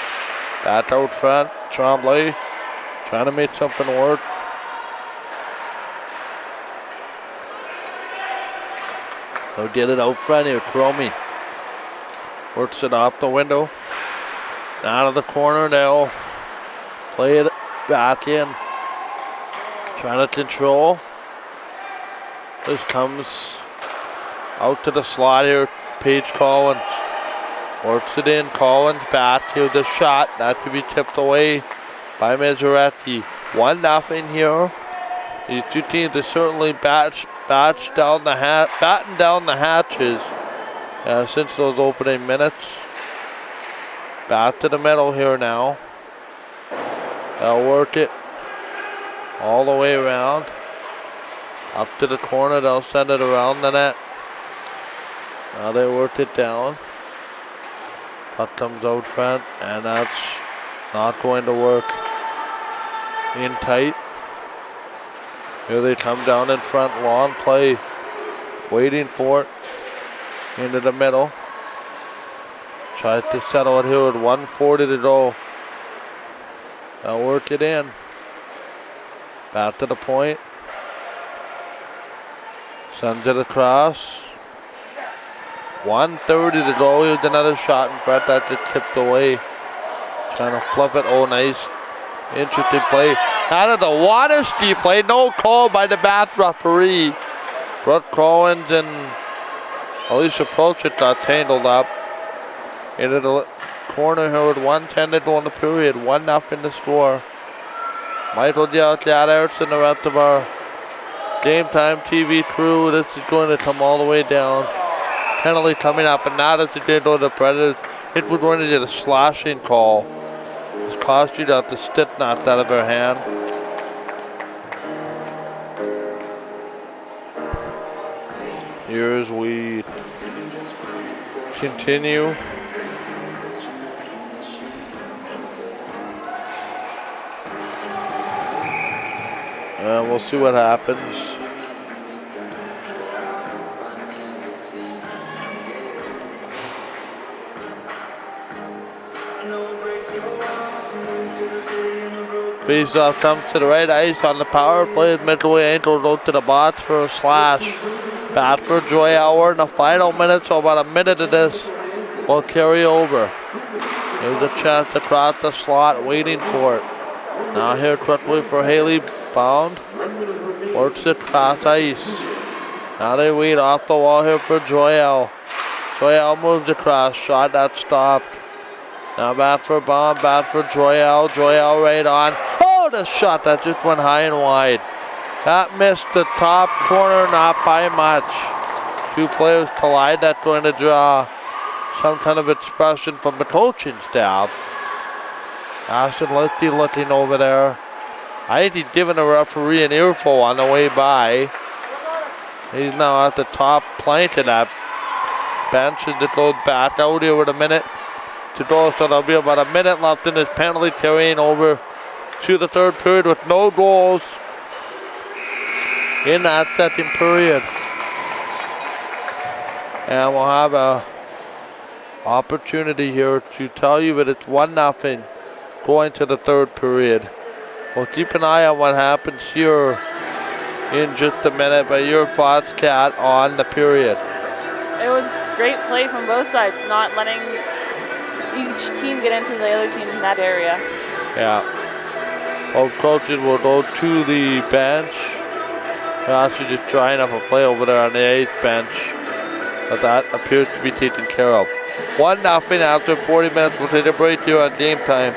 Back out front. Tremblay trying to make something work. They'll get it out front here. Cromie works it off the window. Out of the corner. They'll play it back in. Trying to control. This comes Out to the slot here, Paige Collins. Works it in, Collins back to the shot. That to be tipped away by Mazeretti. 1-0 here. These two teams are certainly batten down the hatches since those opening minutes. Back to the middle here now. They'll work it all the way around. Up to the corner, they'll send it around the net. Now they work it down. Puck comes out front, and that's not going to work. In tight. Here they come down in front, long play. Waiting for it. Into the middle. Tries to settle it here with 1:40 to go. They'll work it in. Back to the point. Sends it across. 1:30 to go. Here's another shot in front. That just tipped away. Trying to fluff it. Oh, nice. Interesting play. Out of the water ski play. No call by the Bath referee. Brooke Collins and Alicia Prochit got tangled up. Into the corner here with 1:10 to go in the period. 1-0 to score. Michael yelled at Ertz and the rest of our Game Time TV crew. This is going to come all the way down. Penalty coming up, and now that's going to go to the Predators. It was going to get a slashing call. It's cost you that the stick knocked out of her hand. Here's we continue. And we'll see what happens. Faceoff comes to the right ice on the power play. Midway ankle goes to the box for a slash. Bad for Joy Hour in the final minute, so about a minute of this will carry over. There's a chance to cross the slot, waiting for it. Now here quickly for Haley Bound. Works it cross ice. Now they wait off the wall here for Joyelle. Joyelle moves across, shot that stopped. Now back for Bound, back for Joyelle. Joyelle right on. Oh, the shot that just went high and wide. That missed the top corner, not by much. Two players collide. That's going to draw some kind of expression from the coaching staff. Ashton Lichty looking over there. I think he's giving the referee an earful on the way by. He's now at the top plank of that bench, and it goes back out here with a minute to go. So there'll be about a minute left in this penalty, carrying over to the third period with no goals in that second period. And we'll have a opportunity here to tell you that it's 1-0 going to the third period. We'll keep an eye on what happens here in just a minute, but your thoughts, Kat, on the period? It was great play from both sides, not letting each team get into the other team in that area. Yeah. Both coaches will go to the bench. They're actually just trying up a play over there on the 8th bench, but that appears to be taken care of. 1-0 after 40 minutes. We'll take a break here on Game Time.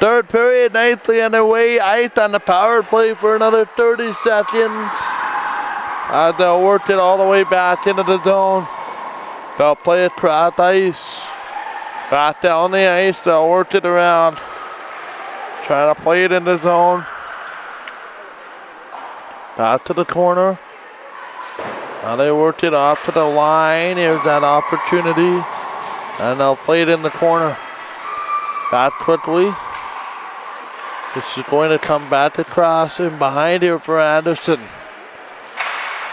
Third period, nicely underway. Ice on the power play for another 30 seconds. As they'll work it all the way back into the zone. They'll play it across ice. Back down the ice, they'll work it around. Try to play it in the zone. Back to the corner. Now they worked it off to the line. Here's that opportunity. And they'll play it in the corner. Back quickly. This is going to come back across and behind here for Anderson.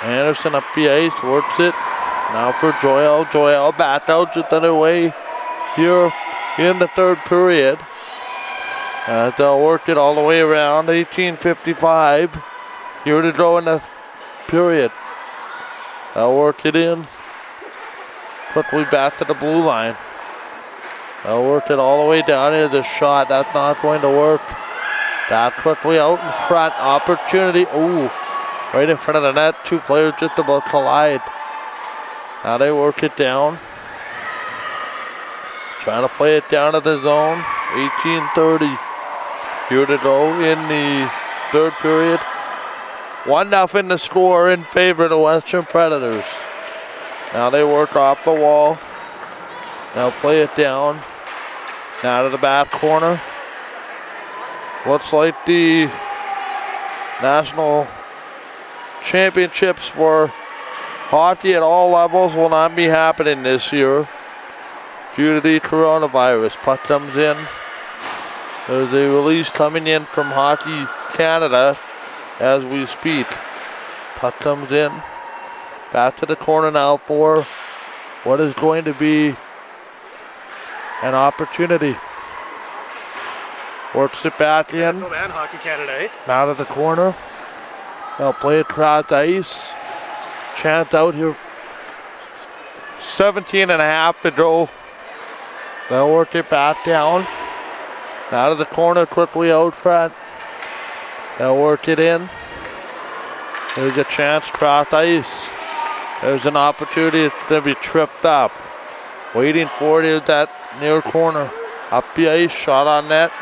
Anderson up the ice, works it. Now for Joel. Joel back out just underway here in the third period. As they'll work it all the way around. 18:55. Here to go in the period. They'll work it in. Quickly back to the blue line. They'll work it all the way down here. The shot, that's not going to work. Back quickly out in front. Opportunity. Ooh. Right in front of the net. Two players just about collide. Now they work it down. Trying to play it down to the zone. 18:30. Here to go in the third period. 1-0 the score in favor of the Western Predators. Now they work off the wall. They'll play it down. Now to the back corner. Looks like the national championships for hockey at all levels will not be happening this year due to the coronavirus. Puck comes in. There's a release coming in from Hockey Canada as we speak. Puck comes in. Back to the corner now for what is going to be an opportunity. Works it back in. Hockey Canada. Out of the corner. They'll play it across ice. Chance out here. 17.5 to go. They'll work it back down. Out of the corner, quickly out front. They'll work it in. There's a chance across ice. There's an opportunity. It's going to be tripped up. Waiting for it is that near corner. Up the ice, shot on net.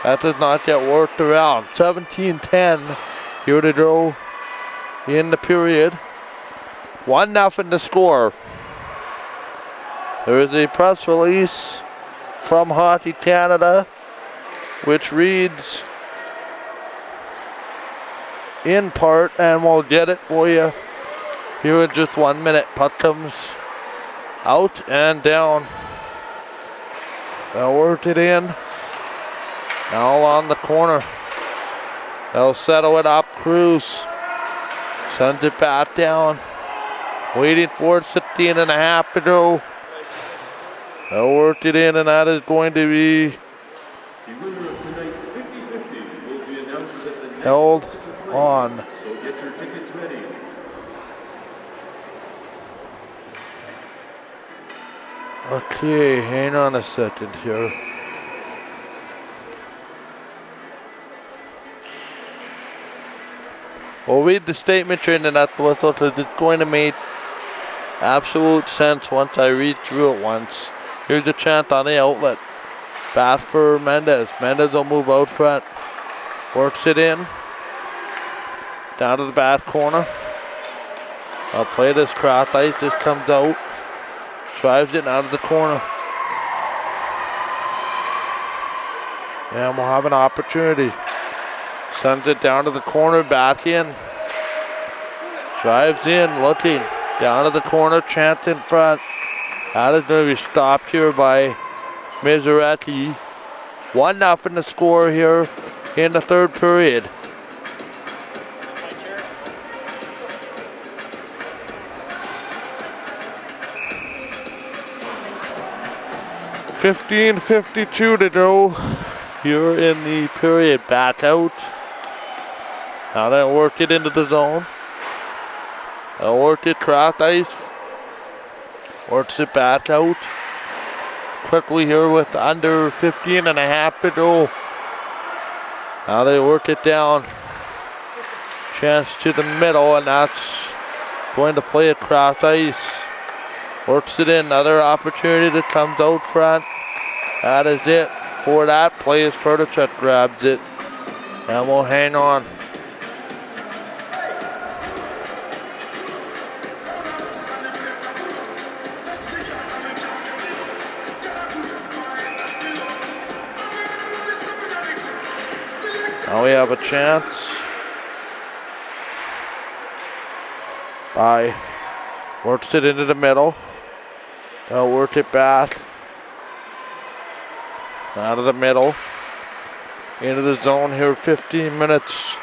That does not get worked around. 17-10 here to go in the period. 1-0 to score. There is a press release from Hockey Canada which reads in part, and we'll get it for you here in just 1 minute. Puck comes out and down. They'll work it in. Now on the corner. They'll settle it up. Cruz sends it back down. Waiting for it. 15.5 to go. They'll work it in, and that is going to be The winner of tonight's 50-50 will be announced at the next held play, on. so get your tickets ready. Okay, hang on a second here. We'll read the statement during the net whistle because it's going to make absolute sense once I read through it once. Here's a chance on the outlet. Pass for Mendez. Mendez will move out front. Works it in. Down to the back corner. I'll play this cross ice. This comes out. Drives it out of the corner. And we'll have an opportunity. Sends it down to the corner, back in. Drives in, looking. Down to the corner, chance in front. That is going to be stopped here by Miseretti. 1-0 the score here in the third period. .52 to go here in the period. Back out. Now they'll work it into the zone. They'll work it cross ice. Works it back out. Quickly here with under 15.5 to go. Now they work it down. Chance to the middle, and that's going to play it cross ice. Works it in. Another opportunity that comes out front. That is it. for that play as Furtichuk grabs it. And we'll hang on. Now we have a chance. Works it into the middle. Now work it back. Out of the middle. Into the zone here. 15 minutes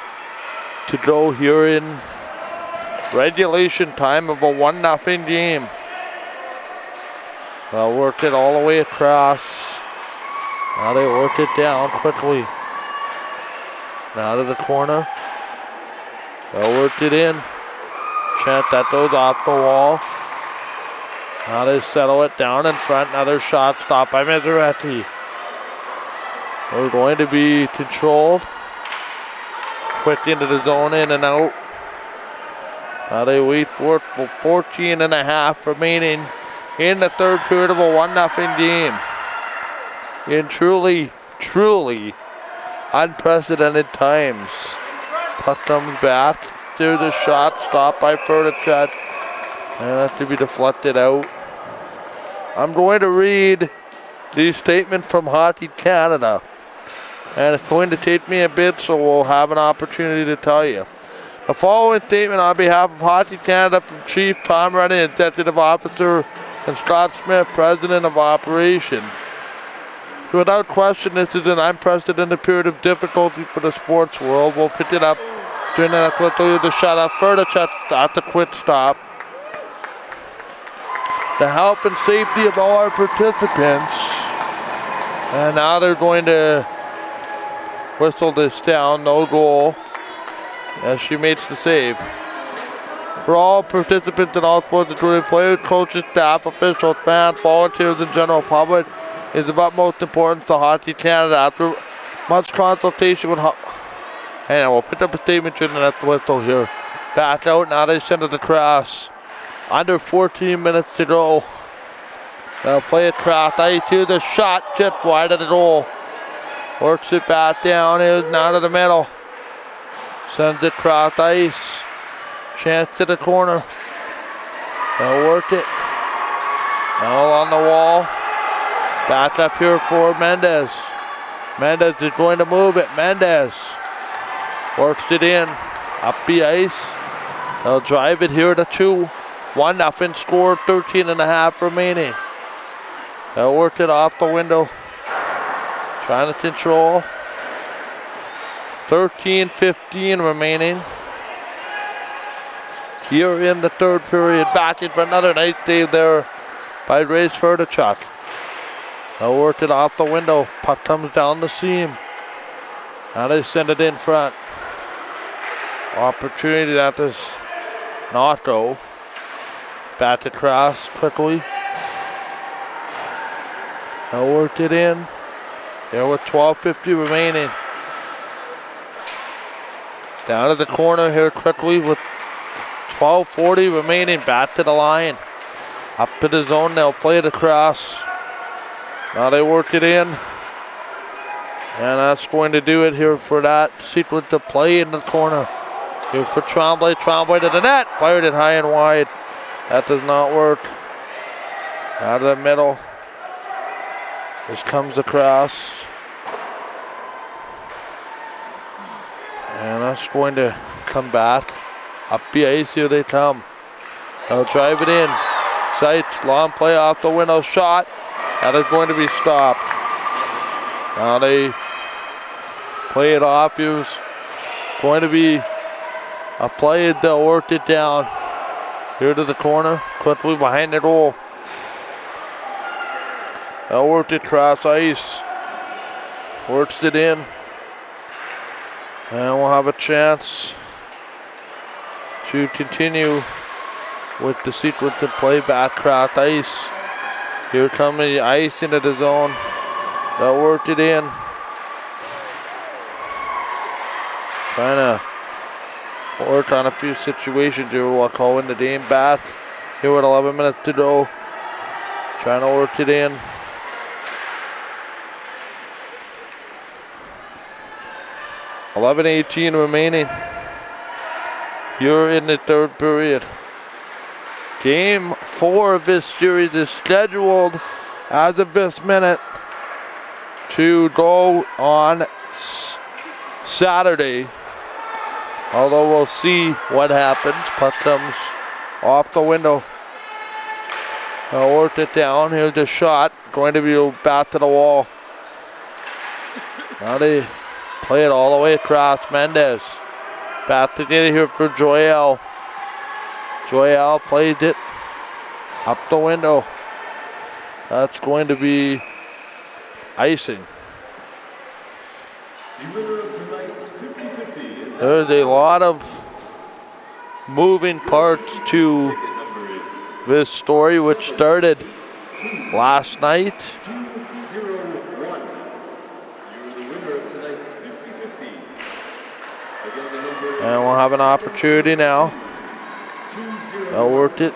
to go here in regulation time of a 1-0 game. Well, worked it all the way across. Now they worked it down quickly. Now to the corner. Well, worked it in. Chance that goes off the wall. Now they settle it down in front. Another shot stopped by Mazeretti. We're going to be controlled. Quick into the zone, in and out. Now they wait for 14 and a half remaining in the third period of a 1-0 game. In truly unprecedented times. Puck comes back. There's a shot stopped by Furtichuk. And has to be deflected out. I'm going to read the statement from Hockey Canada. And it's going to take me a bit, so we'll have an opportunity to tell you. The following statement on behalf of Hockey Canada from Chief Tom Reddy, Executive Officer, and Scott Smith, President of Operations. So without question, this is an unprecedented period of difficulty for the sports world. We'll pick it up during that quickly the shot off Furtichuk at the quick stop. The health and safety of all our participants. And now they're going to whistle this down, no goal, as she makes the save. For all participants in all sports, including players, coaches, staff, officials, fans, volunteers, and general public, it is of utmost importance to Hockey Canada. After much consultation with hang on, we'll put up a statement in at the whistle here. Back out, now they send it across. Under 14 minutes to go. They'll play it across ice to the shot, just wide of the goal. Works it back down, is now to the middle. Sends it across ice. Chance to the corner. They'll work it. Now on the wall. Back up here for Mendez. Mendez is going to move it. Mendez works it in. Up the ice. They'll drive it here to 2. 1-0 score, 13 and a half remaining. They'll work it off the window. Trying to control. 13-15 remaining. Here in the third period. Back in for another nice save there by Grace Furtichuk. They'll work it off the window. Puck comes down the seam. Now they send it in front. Opportunity that does not go. Back across quickly. They'll work it in. There with 12:50 remaining. Down to the corner here quickly with 12:40 remaining. Back to the line. Up to the zone. They'll play it across. Now they work it in. And that's going to do it here for that sequence of play in the corner. Here for Tremblay. Tremblay to the net. Fired it high and wide. That does not work. Out of the middle. This comes across. And that's going to come back. Up the ice, here they come. They'll drive it in. Sights, long play off the window, shot. That is going to be stopped. Now they play it off. It was going to be a play. They'll work it down. Here to the corner, quickly behind the goal. They'll work it across ice. Works it in. And we'll have a chance to continue with the sequence of play back across ice. Here comes the ice into the zone. They'll work it in. Trying to work on a few situations here. We'll call in the game back. Here with 11 minutes to go. Trying to work it in. 11:18 remaining here in the third period. Game 4 of this series is scheduled as of this minute to go on Saturday. Although we'll see what happens. Puck comes off the window. They'll work it down. Here's the shot. Going to be back to the wall. Now they play it all the way across. Mendez. Back to get it here for Joyelle. Joyelle plays it up the window. That's going to be icing. The winner of tonight's 50-50 is There's a lot of moving parts to this story, which started last night. 201. You're the winner of tonight's 50-50. Again, the number And we'll have an opportunity now. They'll work it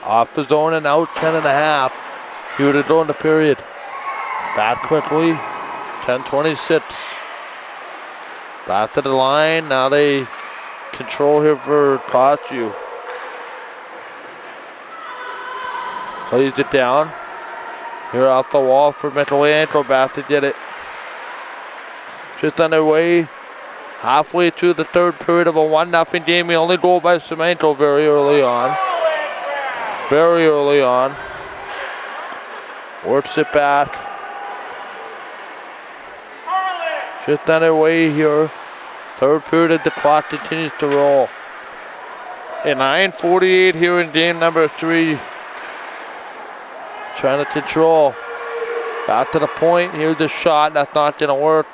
off the zone and out 10.5. Here to go in the period. Back quickly. 10:26. Back to the line. Now they control here for Kotu. Plays it down. Here off the wall for MWJHL. Back to get it. Just underway. Halfway through the third period of a 1-0 game. The only goal by Cemento very early on. Very early on. Works it back. Just underway here. Third period, the clock continues to roll. And 9:48 here in game number 3. Trying to control. Back to the point. Here's the shot. That's not going to work.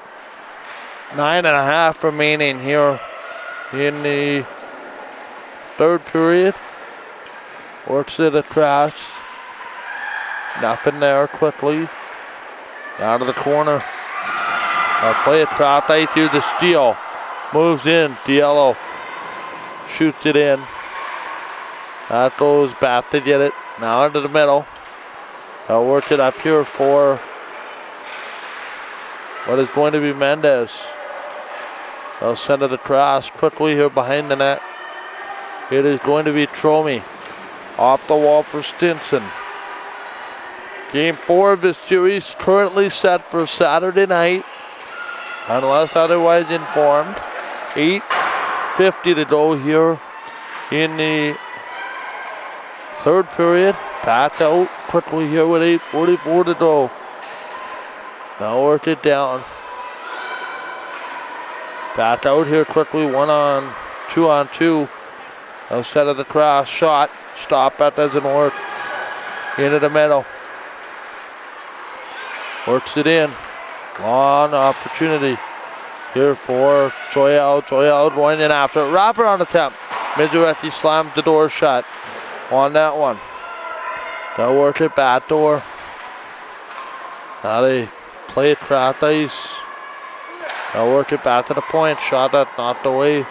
9.5 remaining here in the third period. Works it across. Nothing there quickly. Out of the corner. Play it across. They do the steal. Moves in. Diallo shoots it in. That goes back to get it. Now into the middle. They'll work it up here for what is going to be Mendez. They'll send it across quickly here behind the net. It is going to be Tromey. Off the wall for Stinson. Game 4 of this series currently set for Saturday night, unless otherwise informed. 8:50 to go here in the third period. Back out quickly here with 8:44 to go. Now work it down. Back out here quickly, 2-on-2. They'll set it across, shot, stop, that doesn't work. Into the middle. Works it in. Long opportunity here for Joyelle. Joyelle going in after it. Robert on the attempt. Mizuretti slams the door shut on that one. They'll work it back door. Now they play it across ice. They'll work it back to the point. Shot that knocked away.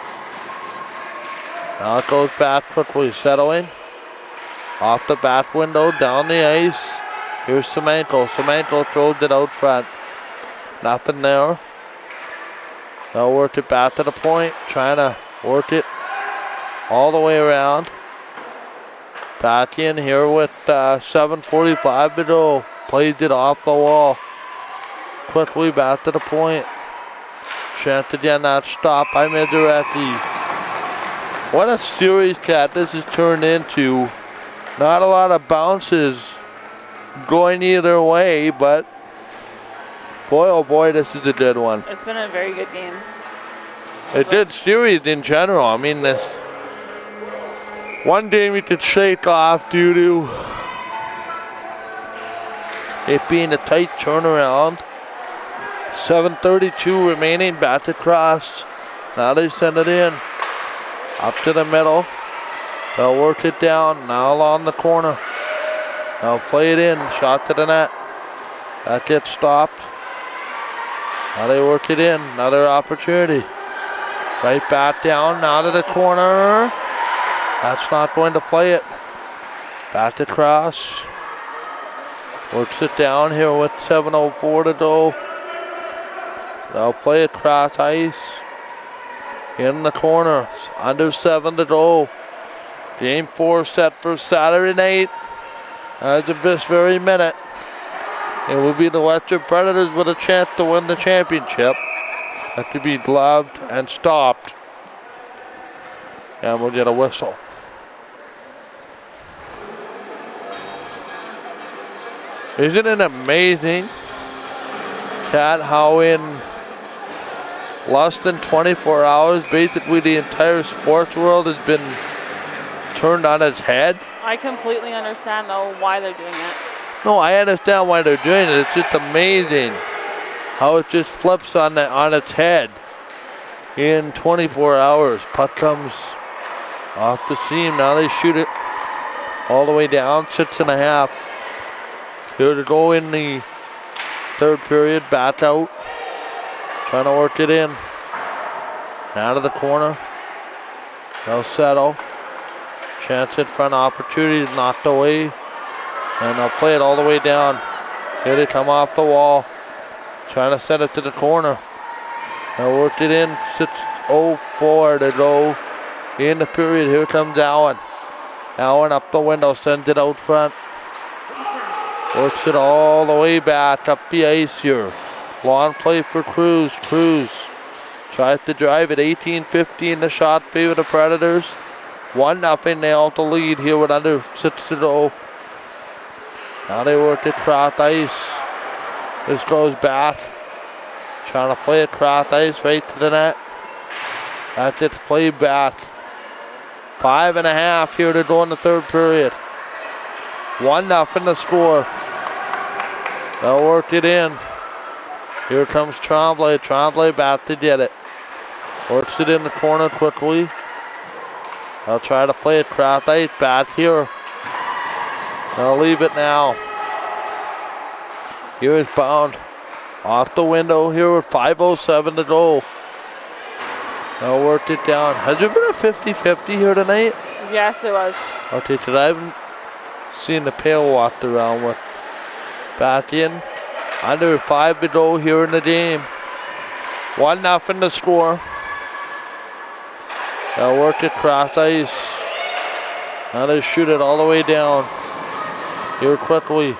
Now it goes back quickly. Settling. Off the back window. Down the ice. Here's Cemento. Cemento throws it out front. Nothing there. They'll work it back to the point. Trying to work it all the way around. Back in here with 7:45 to go. Plays it off the wall. Quickly back to the point. Chance again, not stopped by Mizuretti. What a series, Cat, this has turned into. Not a lot of bounces going either way, but boy, oh boy, this is a good one. It's been a very good game. A good series in general. I mean, this one game you could shake off due to it being a tight turnaround. 7:32 remaining, back across. Now they send it in. Up to the middle. They'll work it down, now along the corner. They'll play it in, shot to the net. That gets stopped. Now they work it in, another opportunity. Right back down, now to the corner. That's not going to play it. Back across. Works it down here with 7:04 to go. They'll play it cross ice. in the corner. Under 7 to go. Game 4 set for Saturday night. As of this very minute, it will be the Western Predators with a chance to win the championship. Have to be gloved and stopped. And we'll get a whistle. Isn't it amazing, Kat, how in less than 24 hours, basically the entire sports world has been turned on its head? I completely understand, though, why they're doing it. No, I understand why they're doing it. It's just amazing how it just flips on its head in 24 hours. Puck comes off the seam. Now they shoot it all the way down, 6.5. Here to go in the third period. Bat out. Trying to work it in. Out of the corner. They'll settle. Chance in front. Opportunity is knocked away. And they'll play it all the way down. Here they come off the wall. Trying to send it to the corner. They'll work it in. 6:04 to go in the period. Here comes Allen. Allen up the window. Sends it out front. Works it all the way back up the ice here. Long play for Cruz. Cruz tries to drive it. 18-15 the shot favor the Predators. 1-0 they all to lead here with under 6 to go. Now they work it cross ice. This goes back. Trying to play it cross ice right to the net. That's its play back. 5.5 here to go in the third period. 1-0 the score. They'll work it in. Here comes Tremblay. Tremblay back to get it. Works it in the corner quickly. They'll try to play it cross ice back here. They'll leave it now. Here is Bound. Off the window here with 5:07 to go. They'll work it down. Has there been a 50-50 here tonight? Yes, there was. Okay, so I haven't seen the pail walked around with. Back in. Under 5 to go here in the game. 1-0 the score. They'll work it cross ice. Now they shoot it all the way down. Here quickly.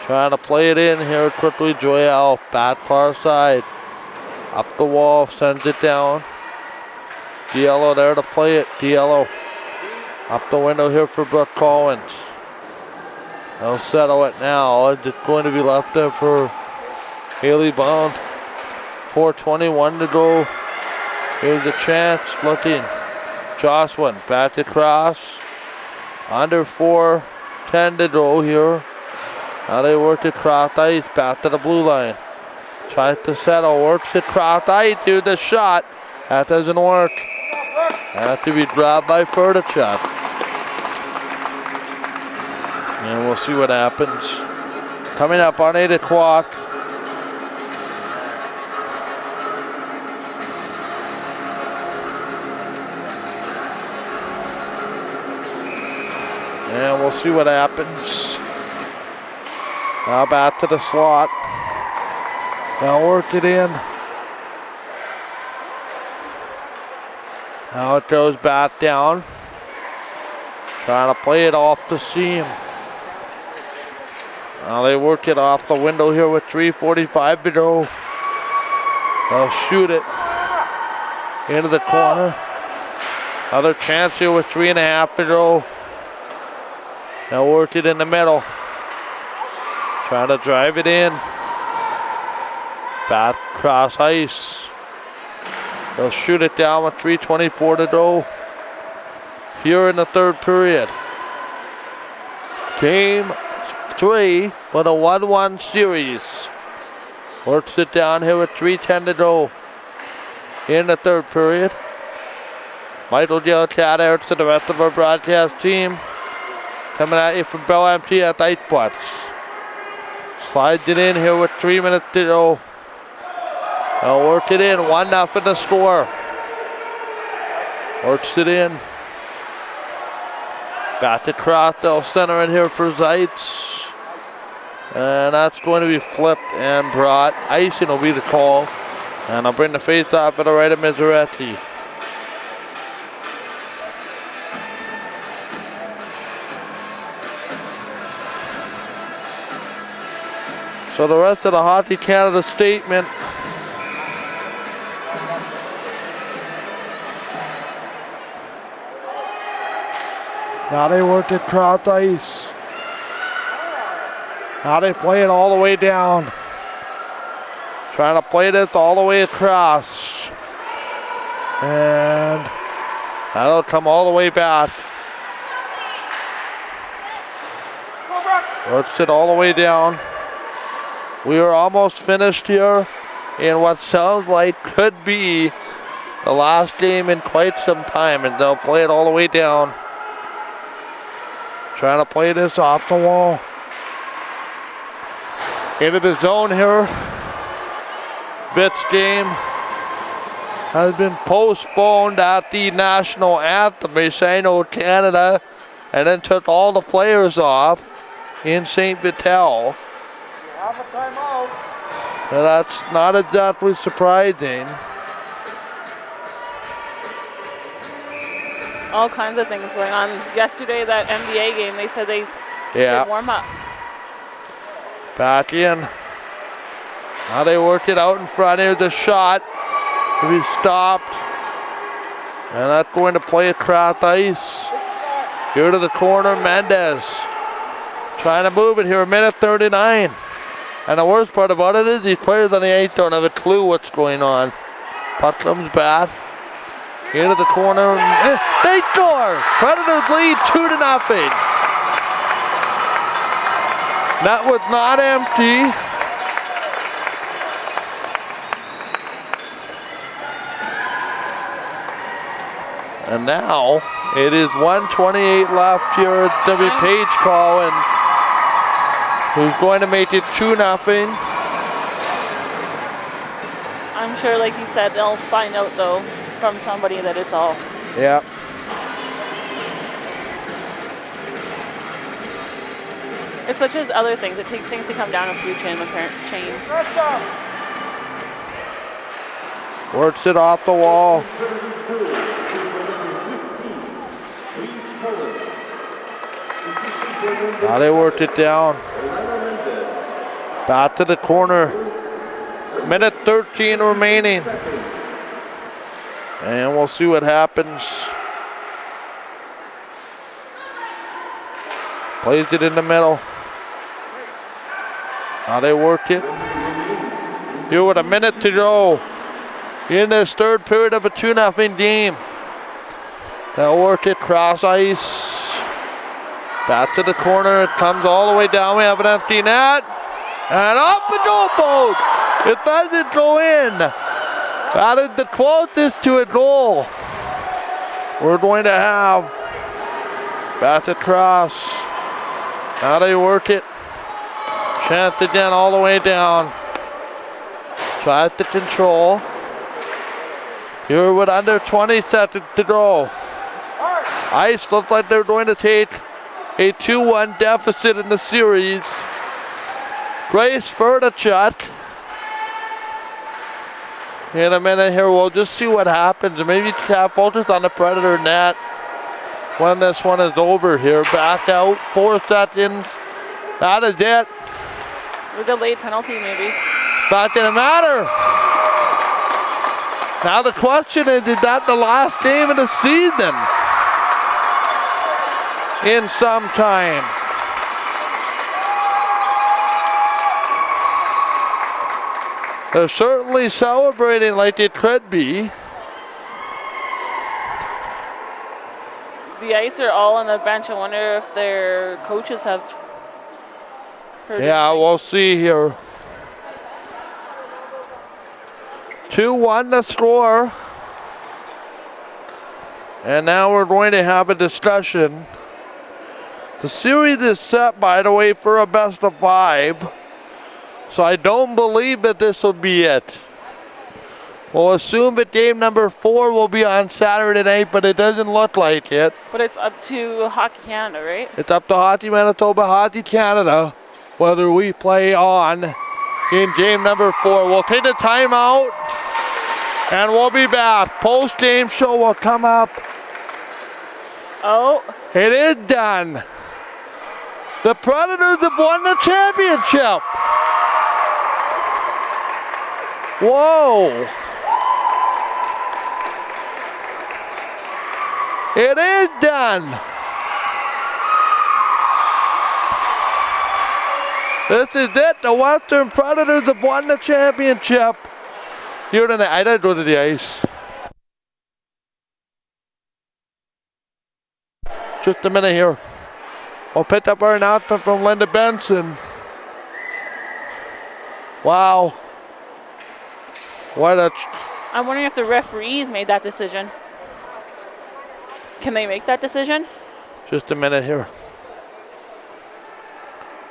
Trying to play it in here quickly. Joyal back far side. Up the wall, sends it down. Diallo there to play it. Diallo up the window here for Brooke Collins. They'll settle it now. It's going to be left there for Haley Bound. 4:21 to go. Here's a chance. Looking. Jocelyn back across. Under 4:10 to go here. Now they work it cross ice. Back to the blue line. Tries to settle. Works it cross ice. Here's the shot. That doesn't work. Has to be dropped by Furtichuk. And we'll see what happens. Coming up on 8 o'clock. And we'll see what happens. Now back to the slot. Now work it in. Now it goes back down. Trying to play it off the seam. Now they work it off the window here with 3:45 to go. They'll shoot it into the corner. Another chance here with 3.5 to go. They'll work it in the middle. Trying to drive it in. Back cross ice. They'll shoot it down with 3:24 to go. Here in the third period. Game 3 with a 1-1 series. Works it down here with 3:10 to go in the third period. Michael Gill, Chad Ertz, to the rest of our broadcast team. Coming at you from Bell MT at Icebox. Slides it in here with 3 minutes to go. They'll work it in. 1-0 the score. Works it in. Back to cross. They'll center it here for Zeitz. And that's going to be flipped and brought. Icing will be the call. And I'll bring the face off to the right of Miseretti. So the rest of the Hockey Canada statement. Now they work it cross ice. Now they play it all the way down. Trying to play this all the way across. And that'll come all the way back. Works it all the way down. We are almost finished here in what sounds like could be the last game in quite some time, and they'll play it all the way down. Trying to play this off the wall. Into the zone here. Vit's game has been postponed at the national anthem. They sang "O Canada" and then took all the players off in St. Vital. Have a timeout. Now that's not exactly surprising. All kinds of things going on. Yesterday, that NBA game, they said they did warm up. Back in. Now they work it out in front. Here's the shot to be stopped. And that's going to play across ice. Here to the corner, Mendez. Trying to move it here, 1:39. And the worst part about it is these players on the ice don't have a clue what's going on. Puck comes back. Into the corner. They score! Predators lead 2-0. That was not empty. And now it is 1:28 left here. It's going to be Page calling. Who's going to make it 2-0. I'm sure, like you said, they'll find out, though, from somebody that it's all. Yeah. It's such as other things. It takes things to come down a food chain. Works it off the wall. Now they worked it down. Back to the corner. 1:13 remaining. And we'll see what happens. Plays it in the middle. Now they work it. Here with a minute to go in this third period of a 2-0 game. They'll work it cross ice. Back to the corner. It comes all the way down. We have an empty net. And off the goalpost. It doesn't go in. That is the closest to a goal. We're going to have back across. Now they work it. Chance again all the way down. Tries to control. Here with under 20 seconds to go. Ice looks like they're going to take a 2-1 deficit in the series. Grace Ferdachuk. In a minute here, we'll just see what happens. Maybe have focus on the Predator net when this one is over here. Back out, 4 seconds. That is it. A delayed penalty, maybe. Not gonna matter. Now the question is that the last game of the season? In some time. They're certainly celebrating like it could be. The Ice are all on the bench. I wonder if their coaches have heard. Yeah, we'll see here. 2-1 the score. And now we're going to have a discussion. The series is set, by the way, for a best of 5. So I don't believe that this will be it. We'll assume that game number 4 will be on Saturday night, but it doesn't look like it. But it's up to Hockey Canada, right? It's up to Hockey Manitoba, Hockey Canada, whether we play on in game number 4. We'll take a timeout. And we'll be back. Post-game show will come up. Oh, It is done. The Predators have won the championship. Whoa. It is done. This is it. The Western Predators have won the championship. Here tonight. I didn't go to the ice. Just a minute here. We'll pick up our announcement from Linda Benson. Wow. What a... I'm wondering if the referees made that decision. Can they make that decision? Just a minute here.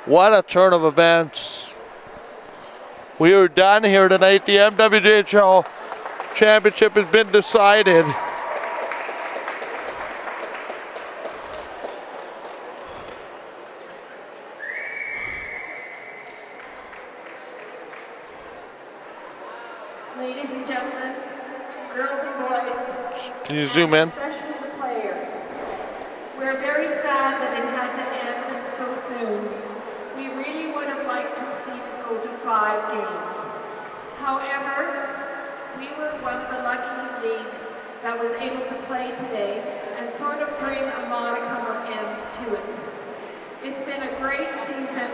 What a turn of events. We are done here tonight. The MWJHL championship has been decided. Ladies and gentlemen, girls and boys, Can you zoom in? especially the players, we're very sad that it had to end so soon. We really would have liked to have seen it go to 5 games. However, we were one of the lucky leagues that was able to play today and sort of bring a modicum of end to it. It's been a great season.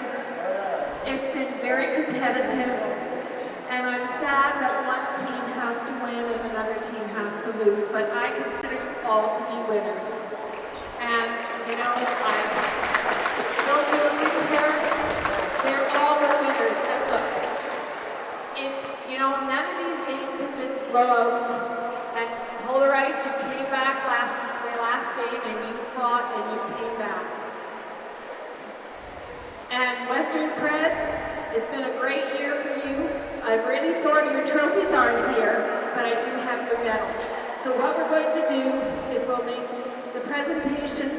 It's been very competitive. And I'm sad that one team has to win and another team has to lose, but I consider you all to be winners. And, you know, I don't do it with the parents. They're all the winners. And look, you know, none of these games have been blowouts. And Polar Ice, you came back the last game and you fought and you came back. And Western Preds, it's been a great year for you. I'm really sorry your trophies aren't here, but I do have your medals. So what we're going to do is we'll make the presentation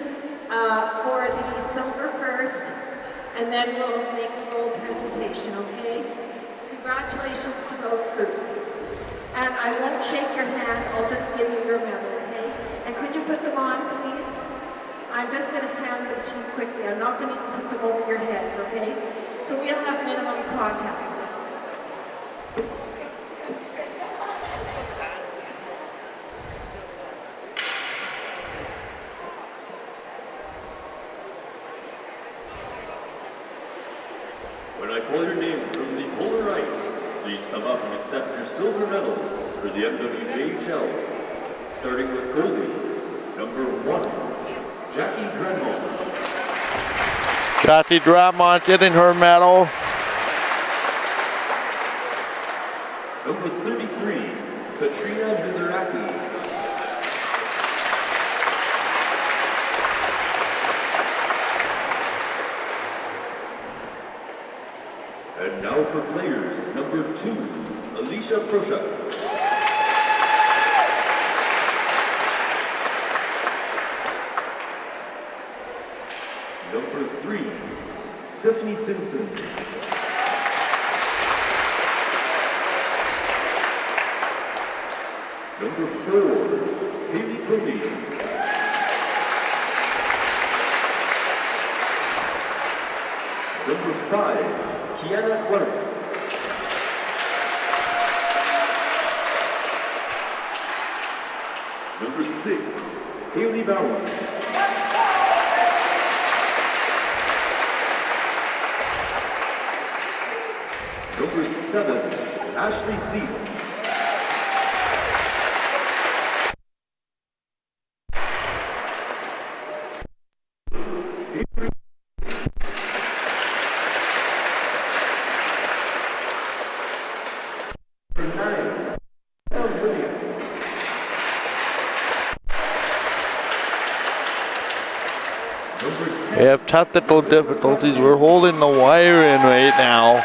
for the silver first, and then we'll make the gold presentation, okay? Congratulations to both groups. And I won't shake your hand, I'll just give you your medal, okay? And could you put them on, please? I'm just going to hand them to you quickly. I'm not going to put them over your heads, okay? So we'll have minimum contact. When I call your name from the Polar Ice, please come up and accept your silver medals for the MWJHL. Starting with goalies, number 1, Jackie Grenmont. Jackie Grenmont getting her medal. Number 33, Katrina Mizuraki. And now for players, number 2, Alicia Proshak. Number 3, Stephanie Stinson. Number 4, Haley Cody. Number 5, Kiana Clark. Number 6, Haley Bowen. Number 7, Ashley Seats. We have technical difficulties. We're holding the wire in right now.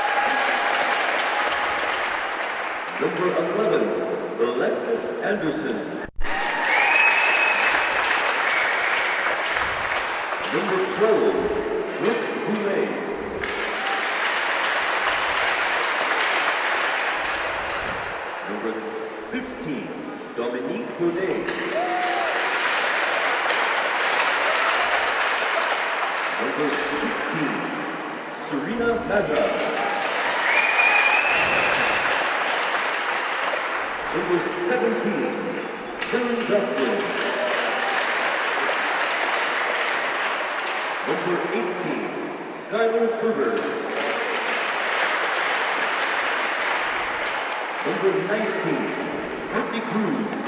Number 11, Alexis Anderson. Number 12, Brooke Goulet. Number 15, Serena Mazza. Number 17, Sarah Jocelyn. Number 18, Skylar Furbers. Number 19, Courtney Cruz.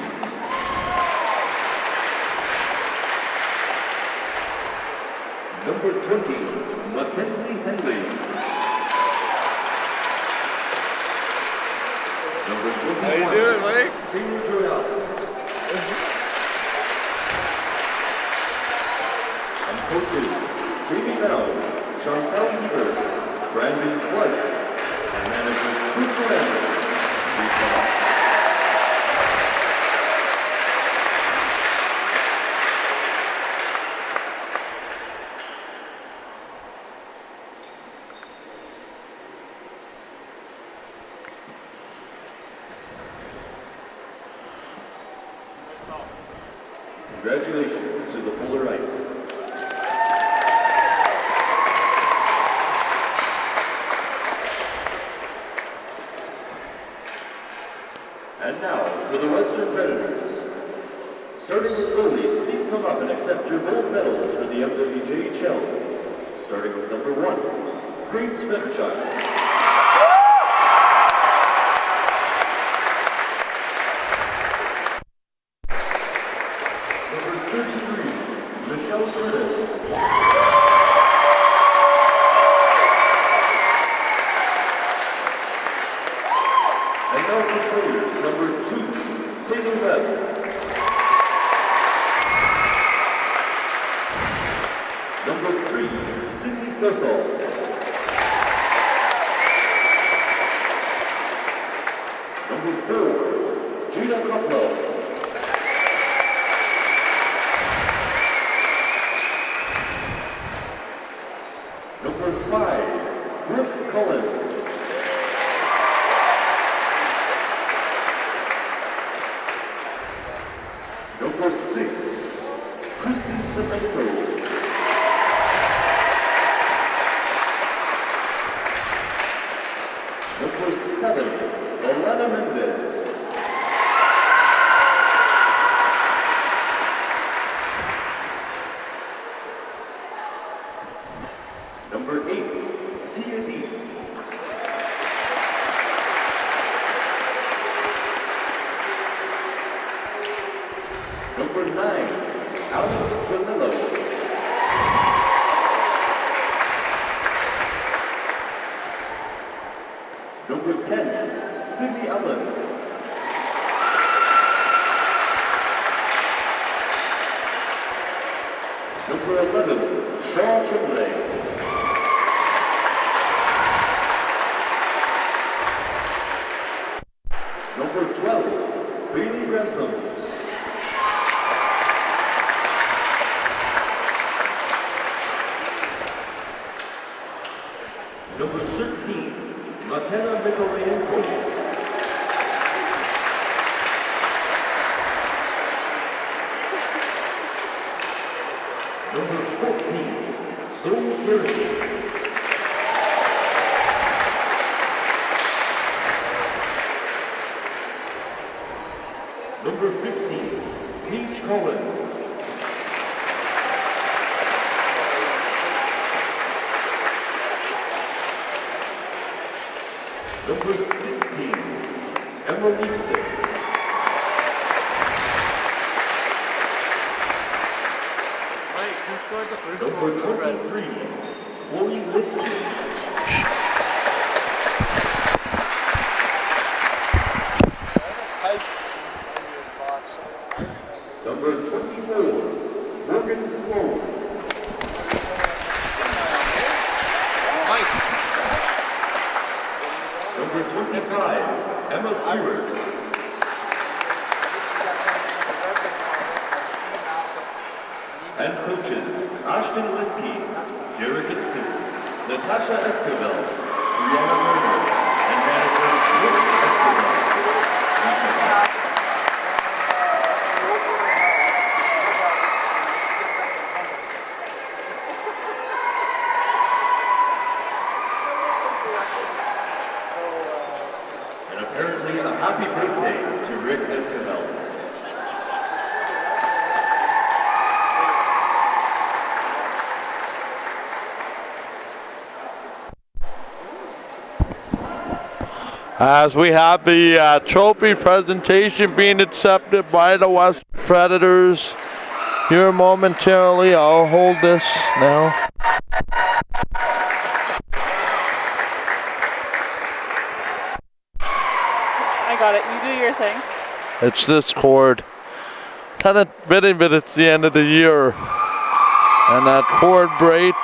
Number 20, Mackenzie Henley. Number 21, How you doing, Mike? Taylor Joyal. And coaches, Jamie Bell, Chantal Heber, Brandon Clark, and manager Crystal Anderson. Please come up. Congratulations to the Polar Ice. And now for the Western Predators. Starting with goalies, please come up and accept your gold medals for the MWJHL. Starting with number 1, Grace Fetterchild. Number 33, Michelle Curtis. And now for players, number 2, Taylor Webb. Number 3, Sydney Southall. Number 4, Gina Cotwell. Number 5, Brooke Collins. Number 6, Kristen Semenko. Number 7, Alana Mendez. Number 8, Tia Dietz. Number 9, Alex DeLillo. Number 10, Sydney Allen. Number 11, Sean Tremblay. Number 12, Bailey Grantham. Number 13, McKenna Mikolenko. Number 14, Zoe Kerry. Number 15, Paige Collins. Number 16, Emma Leipzig. Mike, who scored the first Number goal for the Reds? 23, Chloe Littman. Number 24, Morgan Sloan. Mike. Number 25, Emma Stewart. And coaches, Ashton Liskey, Jarek Instance, Natasha Escobar, Brianna Murder, and manager Rick Escobar. Please come up. Apparently, a happy birthday to Rick Esquivel. As we have the trophy presentation being accepted by the West Predators here momentarily. I'll hold this now. I got it. You do your thing. It's this cord. 10 minutes at the end of the year. And that cord breaks.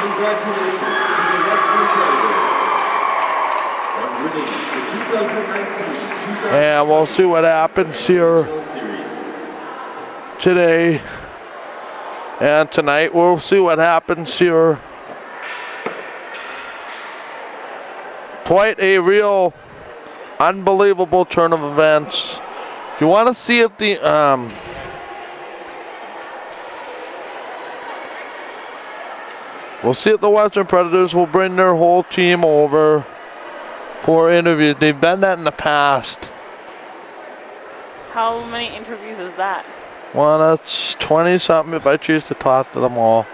Congratulations to the Western Predators on winning the 2019-2020 And we'll see what happens here series. today and tonight. We'll see what happens here. Quite a real unbelievable turn of events. You want to see if the we'll see if the Western Predators will bring their whole team over for interviews. They've done that in the past. How many interviews is that? Well, that's 20 something if I choose to talk to them all.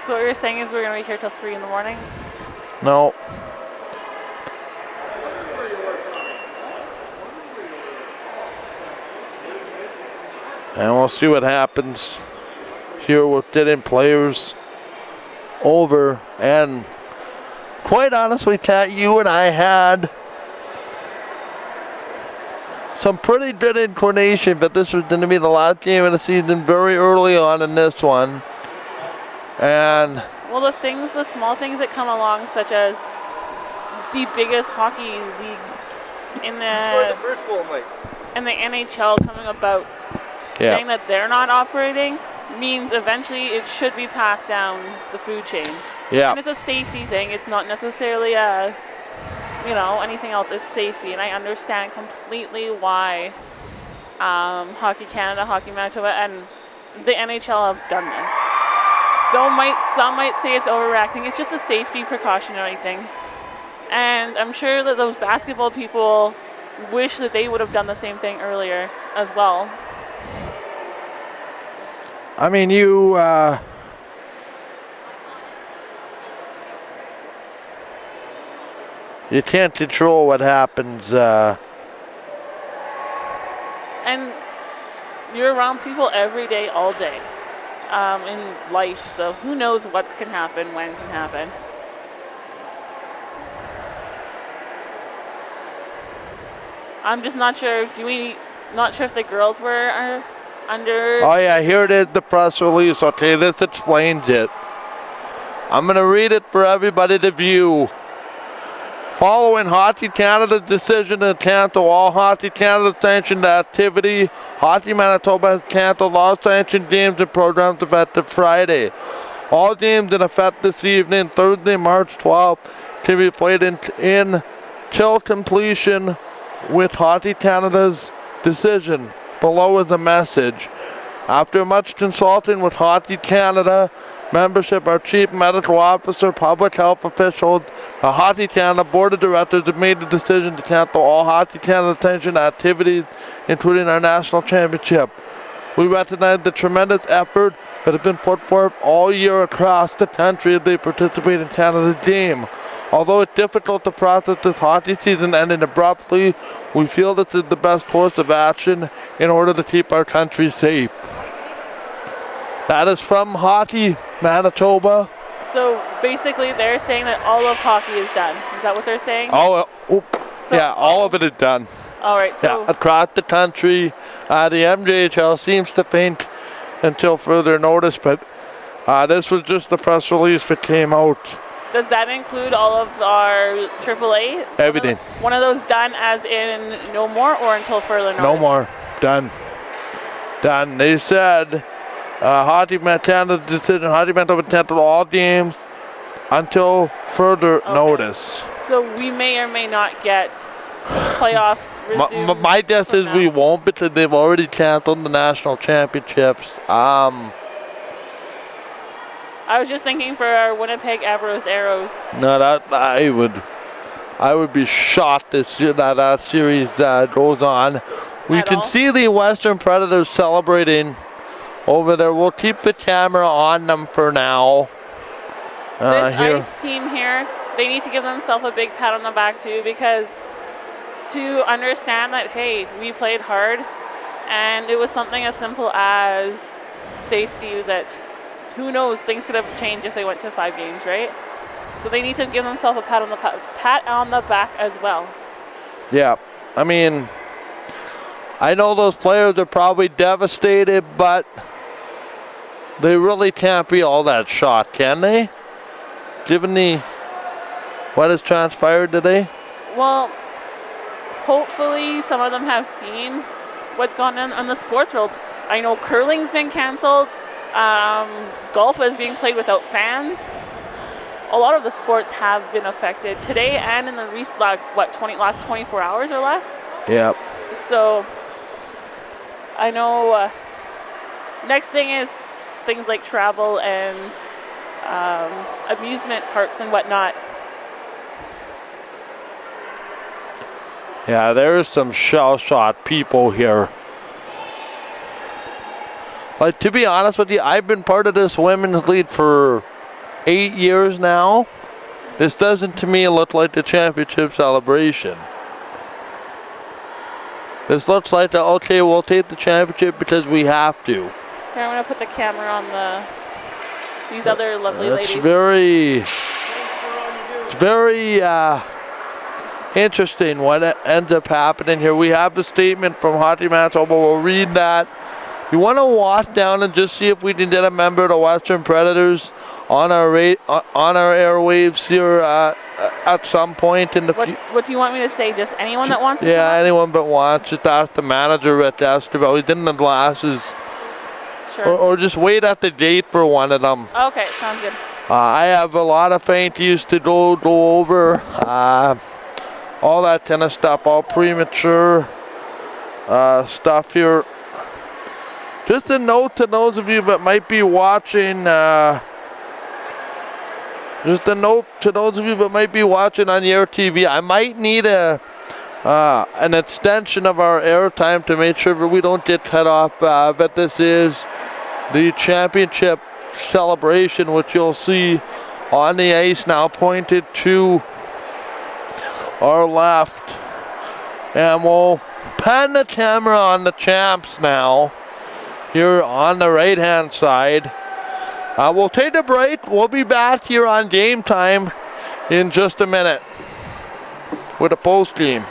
So what you're saying is we're gonna be here till 3 in the morning? No. And we'll see what happens here with getting players over. And quite honestly, Kat, you and I had some pretty good inclination, but this was going to be the last game of the season very early on in this one. And well, the small things that come along, such as the biggest hockey leagues in Scored the first goal, Mike. and the NHL coming about, saying that they're not operating, means eventually it should be passed down the food chain. Yeah. And it's a safety thing. It's not necessarily anything else. It's safety. And I understand completely why Hockey Canada, Hockey Manitoba, and the NHL have done this. Some might say it's overreacting. It's just a safety precautionary thing. And I'm sure that those basketball people wish that they would have done the same thing earlier as well. I mean, you can't control what happens. And you're around people every day, all day, in life. So who knows what can happen, when can happen. I'm just not sure. Not sure if the girls are under. Oh yeah, here it is, the press release. Okay, this explains it. I'm going to read it for everybody to view. Following Hockey Canada's decision to cancel all Hockey Canada sanctioned activity, Hockey Manitoba has canceled all sanctioned games and programs effective Friday. All games in effect this evening, Thursday, March 12th, can be played in till completion with Hockey Canada's decision. Below is the message. After much consulting with Hockey Canada membership, our chief medical officer, public health officials, the Hockey Canada board of directors have made the decision to cancel all Hockey Canada sanctioned activities, including our national championship. We recognize the tremendous effort that has been put forth all year across the country as they participate in Canada's game. Although it's difficult to process this hockey season ending abruptly, we feel this is the best course of action in order to keep our country safe. That is from Hockey Manitoba. So basically, they're saying that all of hockey is done. Is that what they're saying? All of it is done. All right. So across the country, the MWJHL seems to think until further notice, but this was just the press release that came out. does that include all of our AAA? Everything. One of those done as in no more or until further notice? No more. Done. Done. They said Hockey Canada's decision, Hockey Manitoba canceled all games until further notice. So we may or may not get playoffs resumed. My guess is we won't because they've already canceled the national championships. I was just thinking for our Winnipeg Avros Arrows. No, that I I would be shocked this year that series goes on. We At can all. see the Western Predators celebrating over there. We'll keep the camera on them for now. This Here. ice team here, they need to give themselves a big pat on the back too, because to understand that, hey, we played hard and it was something as simple as safety that who knows, things could have changed if they went to 5 games, right? So they need to give themselves a pat on the back as well. Yeah, I mean, I know those players are probably devastated, but they really can't be all that shocked, can they? Given what has transpired today? Well, hopefully some of them have seen what's gone on in the sports world. I know curling's been canceled. Golf is being played without fans. A lot of the sports have been affected today and in the recent, last 24 hours or less. Yep. So I know next thing is things like travel and amusement parks and whatnot. Yeah, there's some shell-shocked people here. Like, to be honest with you, I've been part of this women's league for 8 years now. This doesn't, to me, look like the championship celebration. This looks like okay, we'll take the championship because we have to. Here, I'm going to put the camera on these other lovely ladies. It's very interesting what ends up happening here. We have the statement from Hockey Manitoba. We'll read that. You want to walk down and just see if we can get a member of the Western Predators on our airwaves here at some point in the future. What do you want me to say? Just anyone that wants to Yeah, come up? anyone but wants. Just ask the manager at the Esterbell. He's in the glasses. Sure. Or just wait at the gate for one of them. Okay, sounds good. I have a lot of thank yous to go over. All that kind of stuff, all premature stuff here. Just a note to those of you that might be watching, on your TV, I might need an extension of our airtime to make sure that we don't get cut off. But this is the championship celebration, which you'll see on the ice now, pointed to our left. And we'll pan the camera on the champs now, here on the right-hand side. We'll take a break. We'll be back here on Game Time in just a minute with a post game.